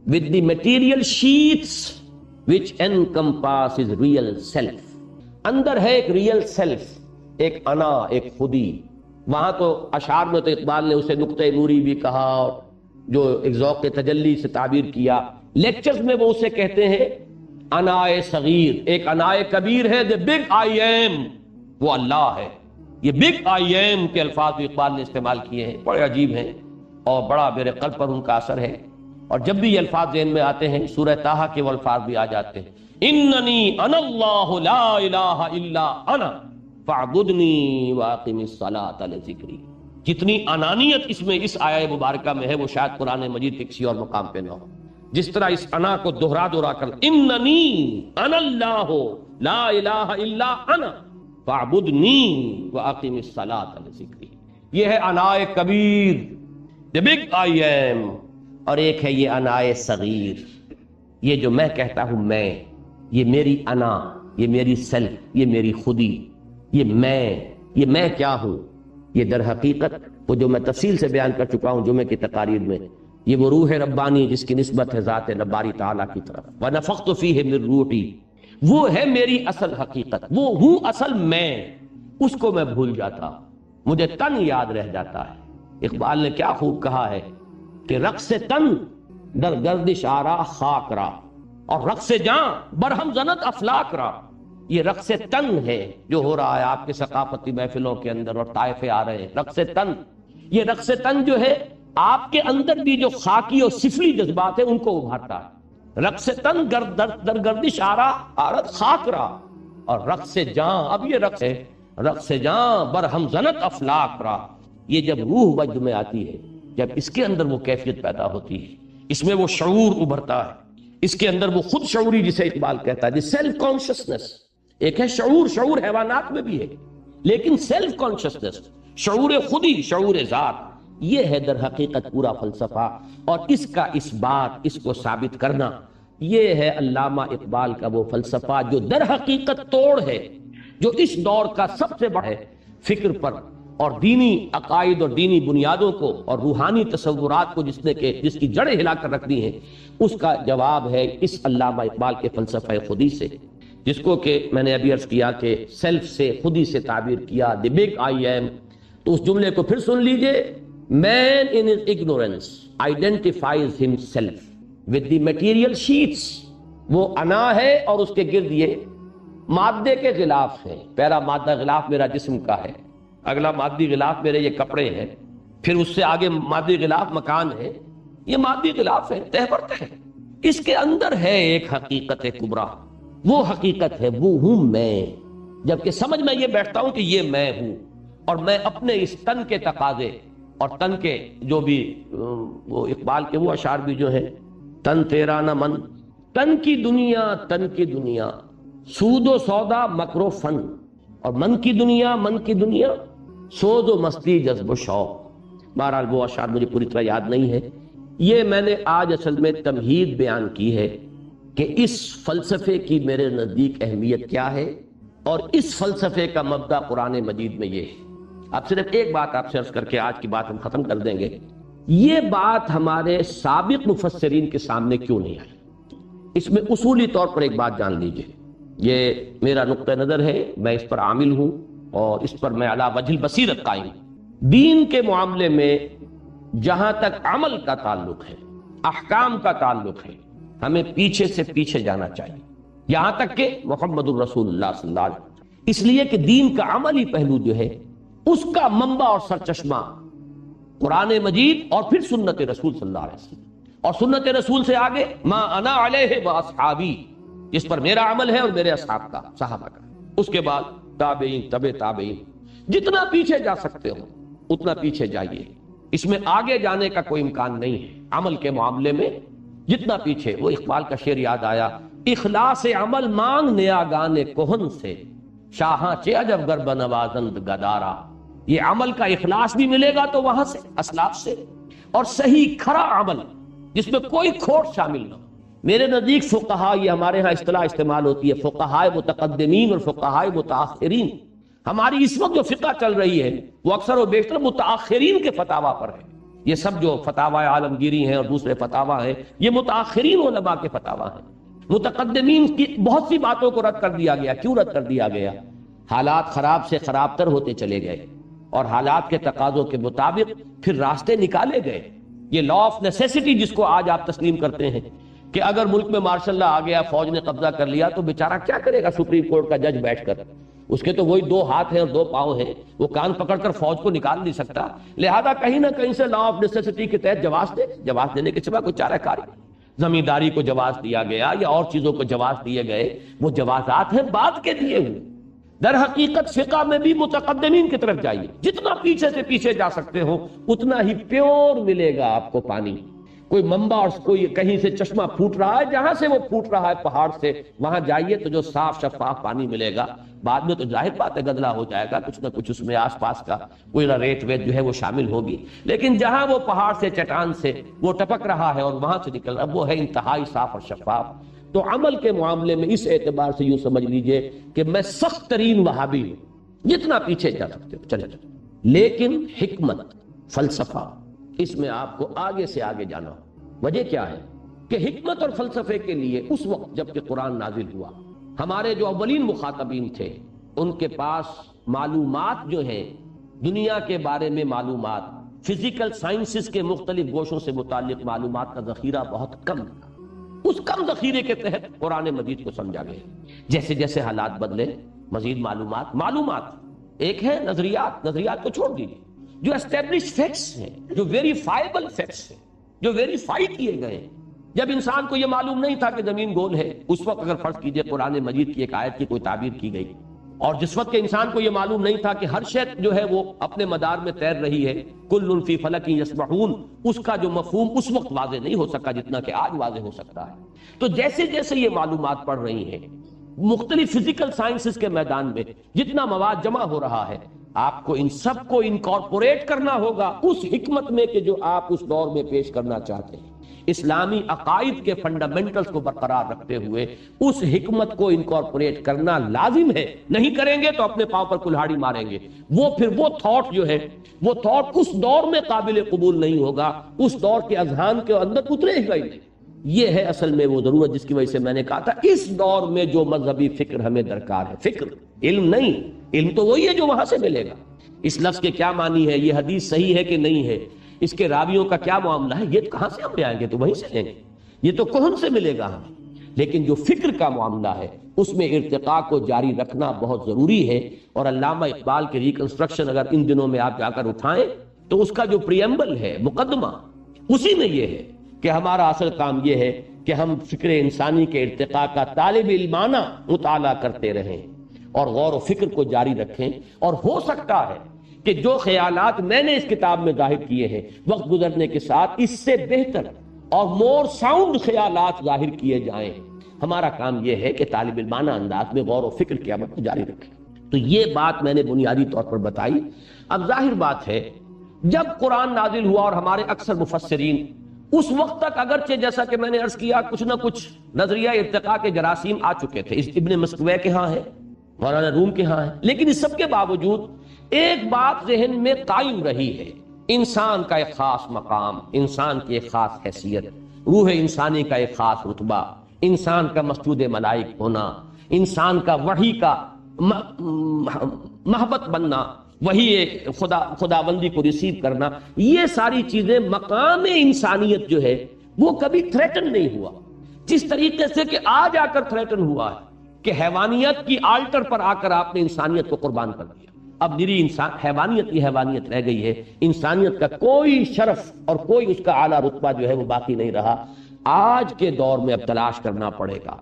with the material sheets which encompass his real self۔ اندر ہے ایک ریئل سیلف، ایک انا، ایک خودی۔ وہاں تو اشعار میں تو اقبال نے اسے نقطۂ نوری بھی کہا، اور جو ایک ذوق تجلی سے تعبیر کیا، لیکچرز میں وہ اسے کہتے ہیں انائے صغیر، ایک انائے کبیر ہے، the big I am، وہ اللہ ہے۔ یہ big I am کے الفاظ بھی اقبال نے استعمال کیے ہیں، بڑے عجیب ہیں اور بڑا میرے قلب پر ان کا اثر ہے۔ اور جب بھی یہ الفاظ ذہن میں آتے ہیں، سورہ طٰہٰ کے وہ الفاظ بھی آ جاتے ہیں، اننی انا اللہ لا الہ الا انا فاعبدنی واقم الصلاۃ لذکری۔ جتنی انانیت اس آیہ مبارکہ میں ہے، وہ شاید قرآن مجید کے کسی اور مقام پہ نہ ہو۔ جس طرح اس انا کو دہرا کر، اننی انا اللہ لا الہ الا انا فاعبدنی واقم الصلاۃ لذکری، یہ ہے انائے کبیر، the big I am، اور ایک ہے یہ انائے صغیر، یہ جو میں کہتا ہوں میں، یہ میری انا، یہ میری سیلف، یہ میری خودی، یہ میں کیا ہوں۔ یہ در حقیقت وہ جو میں تفصیل سے بیان کر چکا ہوں جمعے کی تقاریر میں، یہ وہ روح ربانی جس کی نسبت ہے ذات باری تعالیٰ کی طرف، وَنَفَخْتُ فِيهِ مِن رُوحِي، وہ ہے میری اصل حقیقت، وہ ہوں اصل میں، اس کو میں بھول جاتا، مجھے تن یاد رہ جاتا ہے۔ اقبال نے کیا خوب کہا ہے کہ رقص تن در گردش آرا خاک را، اور رقص جاں برہم زنت افلاک را۔ یہ رقص تن ہے جو ہو رہا ہے آپ کے ثقافتی محفلوں کے اندر اور طائفے آ رہے ہیں. رقص تن، یہ رقص تن جو ہے آپ کے اندر بھی جو خاکی اور سفلی جذبات ہیں ان کو ابھارتا ہے. رقص تن در گردش آرد خاک را، اور رقص جاں، اب یہ رقص ہے رقص جاں برہم زنت افلاک را. یہ جب روح وجد میں آتی ہے، جب اس کے اندر وہ کیفیت پیدا ہوتی ہے، اس میں وہ شعور ابھرتا ہے، اس کے اندر وہ خود شعوری جسے اقبال کہتا ہے، سیلف کانشسنس. ایک ہے شعور، شعور حیوانات میں بھی ہے، لیکن سیلف کانشسنس، شعور خودی، شعور ذات، یہ ہے در حقیقت پورا فلسفہ. اور اس کا اثبات، اس کو ثابت کرنا، یہ ہے علامہ اقبال کا وہ فلسفہ جو در حقیقت توڑ ہے، جو اس دور کا سب سے بڑا ہے فکر پر اور دینی عقائد اور دینی بنیادوں کو اور روحانی تصورات کو جس کی جڑیں ہلا کر رکھ دی ہیں. اس کا جواب ہے اس علامہ اقبال کے فلسفہ خودی سے، جس کو کہ میں نے ابھی عرض کیا کہ سیلف سے، خودی سے تعبیر کیا، دی بگ آئی ایم. تو اس جملے کو پھر سن لیجئے، man in his ignorance identifies himself with the material sheets. وہ انا ہے اور اس کے گرد یہ مادے کے غلاف ہیں. پہلا مادہ غلاف میرا جسم کا ہے، اگلا مادی غلاف میرے یہ کپڑے ہیں، پھر اس سے آگے مادی غلاف مکان ہے. یہ مادی غلاف ہے، تہ پر تہ. اس کے اندر ہے ایک حقیقت کبریٰ، وہ حقیقت ہے وہ ہوں میں. جبکہ سمجھ میں یہ بیٹھتا ہوں کہ یہ میں ہوں، اور میں اپنے اس تن کے تقاضے اور تن کے جو بھی وہ اقبال کے وہ اشعار بھی جو ہیں، تن تیرا نہ من، تن کی دنیا سود و سودا مکر و فن، اور من کی دنیا سوز و مستی جذب و شوق. بہرحال وہ اشعار مجھے پوری طرح یاد نہیں ہے. یہ میں نے آج اصل میں تمہید بیان کی ہے کہ اس فلسفے کی میرے نزدیک اہمیت کیا ہے، اور اس فلسفے کا مبدا قرآن مجید میں یہ ہے. اب صرف ایک بات آپ سے عرض کر کے آج کی بات ہم ختم کر دیں گے. یہ بات ہمارے سابق مفسرین کے سامنے کیوں نہیں آئی؟ اس میں اصولی طور پر ایک بات جان لیجئے، یہ میرا نقطہ نظر ہے، میں اس پر عامل ہوں اور اس پر میں علی وجہ البصیرت قائم ہوں. دین کے معاملے میں جہاں تک عمل کا تعلق ہے، احکام کا تعلق ہے، ہمیں پیچھے سے پیچھے جانا چاہیے، یہاں تک کہ محمد الرسول اللہ صلی اللہ علیہ وسلم. اس لیے کہ دین کا عملی پہلو جو ہے اس کا منبع اور سرچشمہ قرآن مجید اور پھر سنت رسول صلی اللہ علیہ وسلم، اور سنت رسول سے آگے ما انا علیہ واصحابی، جس پر میرا عمل ہے اور میرے اصحاب کا، صحابہ کا. اس کے بعد تابعین، تبع تابعین، جتنا پیچھے جا سکتے ہو اتنا پیچھے جائیے. اس میں آگے جانے کا کوئی امکان نہیں ہے. عمل کے معاملے میں جتنا پیچھے، وہ اقبال کا شعر یاد آیا، اخلاص عمل مانگ نیاگان کہن سے، شاہاں چے عجب گرب نوازند گدارا. یہ عمل کا اخلاص بھی ملے گا تو وہاں سے، اسلاف سے، اور صحیح کھرا عمل جس میں کوئی کھوٹ شامل نہ ہو. میرے نزدیک فقہا، یہ ہمارے ہاں اصطلاح استعمال ہوتی ہے، فقہائے متقدمین اور فقہائے متاخرین. ہماری اس وقت جو فقہ چل رہی ہے وہ اکثر و بیشتر متاخرین کے فتاوی پر ہے. یہ سب جو فتاوی عالمگیری ہیں اور دوسرے فتاوی ہیں، یہ متاخرین علماء کے فتاوی ہیں. متقدمین کی بہت سی باتوں کو رد کر دیا گیا. کیوں رد کر دیا گیا؟ حالات خراب سے خراب تر ہوتے چلے گئے، اور حالات کے تقاضوں کے مطابق پھر راستے نکالے گئے. یہ لا آف نیسیسٹی جس کو آج آپ تسلیم کرتے ہیں کہ اگر ملک میں مارشل لا آ گیا، فوج نے قبضہ کر لیا، تو بیچارہ کیا کرے گا سپریم کورٹ کا جج بیٹھ کر؟ اس کے تو وہی 2 ہاتھ ہیں اور 2 پاؤں ہیں، وہ کان پکڑ کر فوج کو نکال نہیں سکتا. لہذا کہیں نہ کہیں سے لا آف نیسیسٹی کے تحت جواز دینے کے سوا کوئی چارہ کاری. زمینداری کو جواز دیا گیا یا اور چیزوں کو جواز دیے گئے، وہ جوازات ہیں بعد کے دیے ہوئے. در حقیقت فقہ میں بھی متقدمین کی طرف جائیے، جتنا پیچھے سے پیچھے جا سکتے ہو اتنا ہی پیور ملے گا آپ کو پانی. کوئی منبع اور کوئی کہیں سے چشمہ پھوٹ رہا ہے، جہاں سے وہ پھوٹ رہا ہے پہاڑ سے، وہاں جائیے تو جو صاف شفاف پانی ملے گا. بعد میں تو ظاہر بات ہے گدلا ہو جائے گا، کچھ نہ کچھ اس میں آس پاس کا کوئی ریت ویت جو ہے وہ شامل ہوگی، لیکن جہاں وہ پہاڑ سے، چٹان سے وہ ٹپک رہا ہے اور وہاں سے نکل رہا ہے، وہ ہے انتہائی صاف اور شفاف. تو عمل کے معاملے میں اس اعتبار سے یوں سمجھ لیجئے کہ میں سخت ترین وہابی ہوں، جتنا پیچھے جا سکتے ہو چلے جاؤ. لیکن حکمت، فلسفہ، اس میں آپ کو آگے سے آگے جانا ہو. وجہ کیا ہے کہ حکمت اور فلسفے کے لیے اس وقت جب کہ قرآن نازل ہوا، ہمارے جو اولین مخاطبین تھے ان کے پاس معلومات جو ہیں دنیا کے بارے میں، معلومات فزیکل سائنسز کے مختلف گوشوں سے متعلق معلومات کا ذخیرہ بہت کم تھا. اس کم ذخیرے کے تحت قرآن مجید کو سمجھا گیا۔ جیسے جیسے حالات بدلے مزید معلومات ایک ہے نظریات کو چھوڑ دیجیے، جو اسٹیبلش فیکٹس ہیں، جو ویریفائبل فیکٹس ہیں، جو ویریفائی کیے گئے ہیں۔ جب انسان کو یہ معلوم نہیں تھا کہ زمین گول ہے، اس وقت اگر فرض کیجئے قرآن مجید کی ایک آیت کی کوئی تعبیر کی گئی، اور جس وقت کے انسان کو یہ معلوم نہیں تھا کہ ہر شے جو ہے وہ اپنے مدار میں تیر رہی ہے، کل فی فلک یسبحون، اس کا جو مفہوم اس وقت واضح نہیں ہو سکا جتنا کہ آج واضح ہو سکتا ہے۔ تو جیسے جیسے یہ معلومات پڑھ رہی ہیں، مختلف فزیکل سائنسز کے میدان میں جتنا مواد جمع ہو رہا ہے، آپ کو ان سب کو انکارپوریٹ کرنا ہوگا اس حکمت میں کہ جو آپ اس دور میں پیش کرنا چاہتے ہیں۔ اسلامی عقائد کے فنڈامنٹلز کو برقرار رکھتے ہوئے اس حکمت کو انکارپوریٹ کرنا لازم ہے، نہیں کریں گے تو اپنے پاؤں پر کلہاڑی ماریں گے۔ وہ تھاٹ جو ہے، وہ تھاٹ اس دور میں قابل قبول نہیں ہوگا، اس دور کے اذہان کے اندر اترے گا ہی نہیں۔ یہ ہے اصل میں وہ ضرورت جس کی وجہ سے میں نے کہا تھا اس دور میں جو مذہبی فکر ہمیں درکار ہے، فکر، علم نہیں۔ علم تو وہی ہے جو وہاں سے ملے گا۔ اس لفظ کے کیا معنی ہے، یہ حدیث صحیح ہے کہ نہیں ہے، اس کے راویوں کا کیا معاملہ ہے، یہ کہاں سے ہم لے آئیں گے؟ تو وہیں سے لیں گے، یہ تو کون سے ملے گا ہمیں؟ لیکن جو فکر کا معاملہ ہے اس میں ارتقاء کو جاری رکھنا بہت ضروری ہے۔ اور علامہ اقبال کی ریکنسٹرکشن اگر ان دنوں میں آپ جا کر اٹھائیں تو اس کا جو پریمبل ہے، مقدمہ، اسی میں یہ ہے کہ ہمارا اصل کام یہ ہے کہ ہم فکر انسانی کے ارتقاء کا طالب علمانہ مطالعہ کرتے رہیں اور غور و فکر کو جاری رکھیں۔ اور ہو سکتا ہے کہ جو خیالات میں نے اس کتاب میں ظاہر کیے ہیں، وقت گزرنے کے ساتھ اس سے بہتر اور مور ساؤنڈ خیالات ظاہر کیے جائیں۔ ہمارا کام یہ ہے کہ طالب علمانہ انداز میں غور و فکر کی عمل کو جاری رکھیں۔ تو یہ بات میں نے بنیادی طور پر بتائی۔ اب ظاہر بات ہے جب قرآن نازل ہوا اور ہمارے اکثر مفسرین اس وقت تک اگرچہ جیسا کہ میں نے عرض کیا کچھ نہ کچھ نظریہ ارتقاء کے جراثیم آ چکے تھے، ابن مسکوے کے ہاں ہے، مولانا روم کے ہاں ہے، لیکن اس سب کے باوجود ایک بات ذہن میں قائم رہی ہے، انسان کا ایک خاص مقام، انسان کی ایک خاص حیثیت، روح انسانی کا ایک خاص رتبہ، انسان کا مسجود ملائک ہونا، انسان کا وحی کا محبت بننا، وہی خداوندی کو ریسیو کرنا، یہ ساری چیزیں مقام انسانیت جو ہے وہ کبھی تھریٹن نہیں ہوا، جس طریقے سے کہ آج آ کر تھریٹن ہوا ہے کہ حیوانیت کی آلٹر پر آ کر آپ نے انسانیت کو قربان کر دیا۔ اب نری انسان حیوانیت کی حیوانیت رہ گئی ہے، انسانیت کا کوئی شرف اور کوئی اس کا اعلیٰ رتبہ جو ہے وہ باقی نہیں رہا۔ آج کے دور میں اب تلاش کرنا پڑے گا،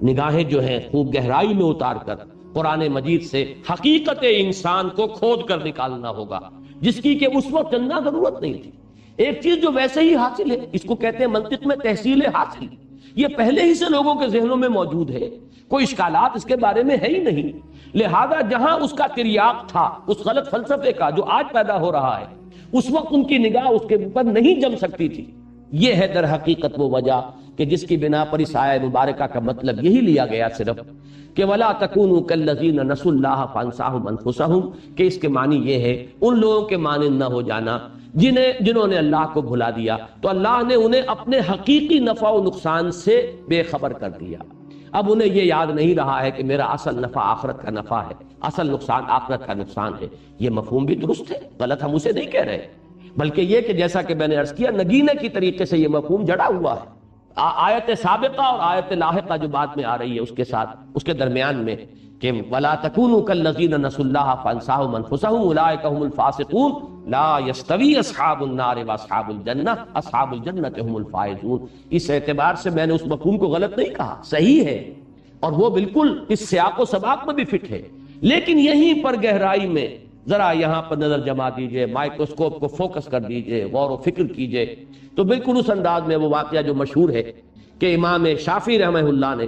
نگاہیں جو ہیں خوب گہرائی میں اتار کر قرآن مجید سے حقیقت انسان کو کھود کر نکالنا ہوگا، جس کی کہ اس وقت چندہ ضرورت نہیں تھی۔ ایک چیز جو ویسے ہی حاصل ہے، اس کو کہتے ہیں منطق میں تحصیل حاصل، یہ پہلے ہی سے لوگوں کے ذہنوں میں موجود ہے، کوئی اشکالات اس کے بارے میں ہے ہی نہیں۔ لہذا جہاں اس کا تریاق تھا اس غلط فلسفے کا جو آج پیدا ہو رہا ہے، اس وقت ان کی نگاہ اس کے اوپر نہیں جم سکتی تھی۔ یہ ہے در حقیقت وہ وجہ کہ جس کی بنا پر اس آیہ مبارکہ کا مطلب یہی لیا گیا صرف کہ وَلَا تَكُونُوا كَالَّذِينَ نَسُوا اللَّهَ فَأَنسَاهُمْ أَنفُسَهُمْ، کہ اس کے معنی یہ ہے ان لوگوں کے مانند نہ ہو جانا جنہوں نے اللہ کو بھلا دیا تو اللہ نے انہیں اپنے حقیقی نفع و نقصان سے بے خبر کر دیا۔ اب انہیں یہ یاد نہیں رہا ہے کہ میرا اصل نفع آخرت کا نفع ہے، اصل نقصان آخرت کا نقصان ہے۔ یہ مفہوم بھی درست ہے، غلط ہم اسے نہیں کہہ رہے، بلکہ یہ کہ جیسا کہ میں نے عرض کیا نگینے کی طریقے سے یہ مفہوم جڑا ہوا ہے۔ آیت سابقہ اور آیت لاحقہ جو بعد میں آ رہی ہے اس کے ساتھ، اس کے درمیان میں کہ وَلَا تَكُونُوا كَالَّذِينَ نَسُوا اللَّهَ فَأَنسَاهُمْ أَنفُسَهُمْ أُولَٰئِكَ هُمُ الْفَاسِقُونَ لَا يَسْتَوِي أَصْحَابُ النَّارِ وَأَصْحَابُ الْجَنَّةِ أَصْحَابُ الْجَنَّةِ هُمُ الْفَائِزُونَ۔ اس اعتبار سے میں نے اس مفہوم کو غلط نہیں کہا، صحیح ہے، اور وہ بالکل اس سیاق و سباق میں بھی فٹ ہے، لیکن یہیں پر گہرائی میں ذرا یہاں پر نظر جما دیجئے، مائکروسکوپ کو فوکس کر دیجئے، غور و فکر کیجئے، تو بالکل اس انداز میں وہ واقعہ جو مشہور ہے کہ امام شافعی رحمہ اللہ نے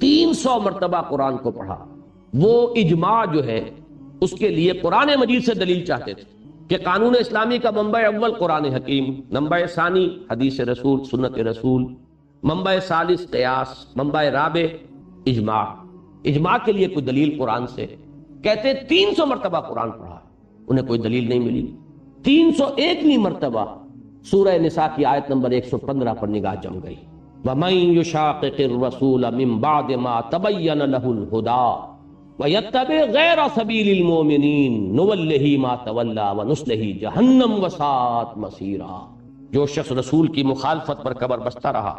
300 مرتبہ قرآن کو پڑھا۔ وہ اجماع جو ہے اس کے لیے قرآن مجید سے دلیل چاہتے تھے کہ قانون اسلامی کا منبع اول قرآن حکیم، منبع ثانی حدیث رسول، سنت رسول، منبع ثالث قیاس، منبع رابع اجماع۔ اجماع کے لیے کوئی دلیل قرآن سے، کہتے 300 مرتبہ قرآن پڑھا، انہیں کوئی دلیل نہیں ملی۔ 301ویں مرتبہ سورہ نساء کی آیت نمبر 115 پر نگاہ جم گئی، وَمَن يُشَاقِقِ الرَّسُولَ مِن بَعْدِ مَا تَبَيَّنَ لَهُ الْهُدَىٰ وَيَتَّبِعْ غَيْرَ سَبِيلِ الْمُؤْمِنِينَ نُوَلِّهِ مَا تَوَلَّىٰ وَنُصْلِهِ جَهَنَّمَ وَسَاءَتْ مَصِيرًا۔ جو شخص رسول کی مخالفت پر کمر بستہ رہا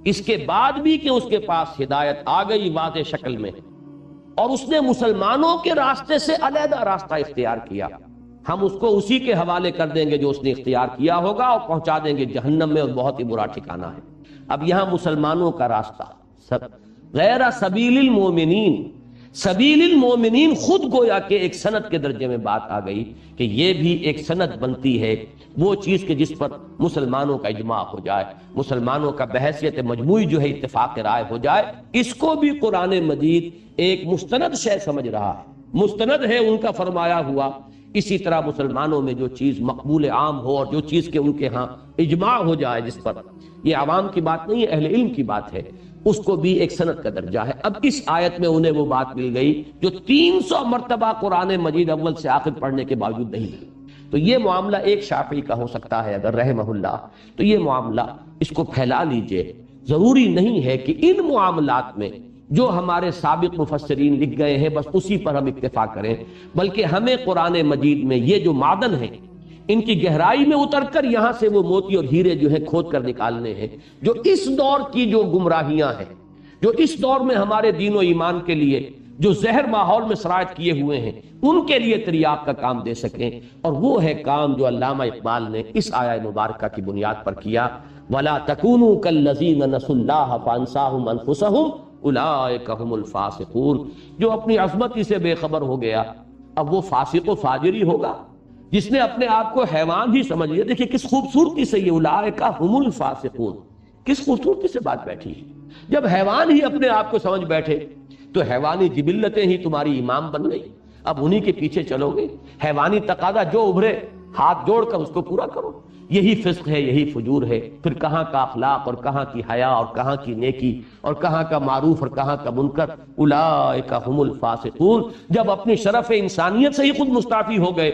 اس کے بعد بھی کہ اس کے پاس ہدایت آ گئی واضح شکل میں اور اس نے مسلمانوں کے راستے سے علیحدہ راستہ اختیار کیا، ہم اس کو اسی کے حوالے کر دیں گے جو اس نے اختیار کیا ہوگا اور پہنچا دیں گے جہنم میں، اور بہت ہی برا ٹھکانہ ہے۔ اب یہاں مسلمانوں کا راستہ غیر سبیل المومنین، سبیل المومنین خود گویا کہ ایک سند کے درجے میں بات آ گئی کہ یہ بھی ایک سند بنتی ہے، وہ چیز کہ جس پر مسلمانوں کا اجماع ہو جائے، مسلمانوں کا بحیثیت مجموعی جو ہے اتفاق رائے ہو جائے، اس کو بھی قرآن مجید ایک مستند شے سمجھ رہا ہے، مستند ہے ان کا فرمایا ہوا۔ اسی طرح مسلمانوں میں جو چیز مقبول عام ہو اور جو چیز کہ ان کے ہاں اجماع ہو جائے، جس پر یہ عوام کی بات نہیں ہے، اہل علم کی بات ہے، اس کو بھی ایک سند کا درجہ ہے۔ اب اس آیت میں انہیں وہ بات مل گئی جو 300 مرتبہ قرآن مجید اول سے آخر پڑھنے کے باوجود نہیں ملی۔ تو یہ معاملہ ایک شافعی کا ہو سکتا ہے اگر رحمہ اللہ، تو یہ معاملہ اس کو پھیلا لیجئے۔ ضروری نہیں ہے کہ ان معاملات میں جو ہمارے سابق مفسرین لکھ گئے ہیں بس اسی پر ہم اکتفا کریں، بلکہ ہمیں قرآن مجید میں یہ جو معدن ہیں ان کی گہرائی میں اتر کر یہاں سے وہ موتی اور ہیرے جو ہیں کھود کر نکالنے ہیں، جو اس دور کی جو گمراہیاں ہیں، جو اس دور میں ہمارے دین و ایمان کے لیے جو زہر ماحول میں سرایت کیے ہوئے ہیں، ان کے لیے تریاق کا کام دے سکیں۔ اور وہ ہے کام جو علامہ اقبال نے اس آیہ مبارکہ کی بنیاد پر کیا، وَلَا تَكُونُوا كَالَّذِينَ نَسُوا اللَّهَ فَأَنسَاهُمْ أَنفُسَهُمْ اولئک هم الفاسقون۔ جو اپنی عظمتی سے بے خبر ہو گیا اب وہ فاسق و فاجر ہی ہوگا، جس نے اپنے آپ کو حیوان ہی سمجھ لیا۔ دیکھیں کس خوبصورتی سے یہ اولئک هم الفاسقون، کس خوبصورتی سے بات بیٹھی۔ جب حیوان ہی اپنے آپ کو سمجھ بیٹھے تو حیوانی جبلتیں ہی تمہاری امام بن گئی، اب انہی کے پیچھے چلو گے۔ حیوانی تقاضا جو ابھرے ہاتھ جوڑ کر اس کو پورا کرو، یہی فسق ہے، یہی فجور ہے۔ پھر کہاں کا اخلاق اور کہاں کی حیا اور کہاں کی نیکی اور کہاں کا معروف اور کہاں کا منکر۔ اولئک هم الفاسقون۔ جب اپنی شرف انسانیت سے ہی خود مستعفی ہو گئے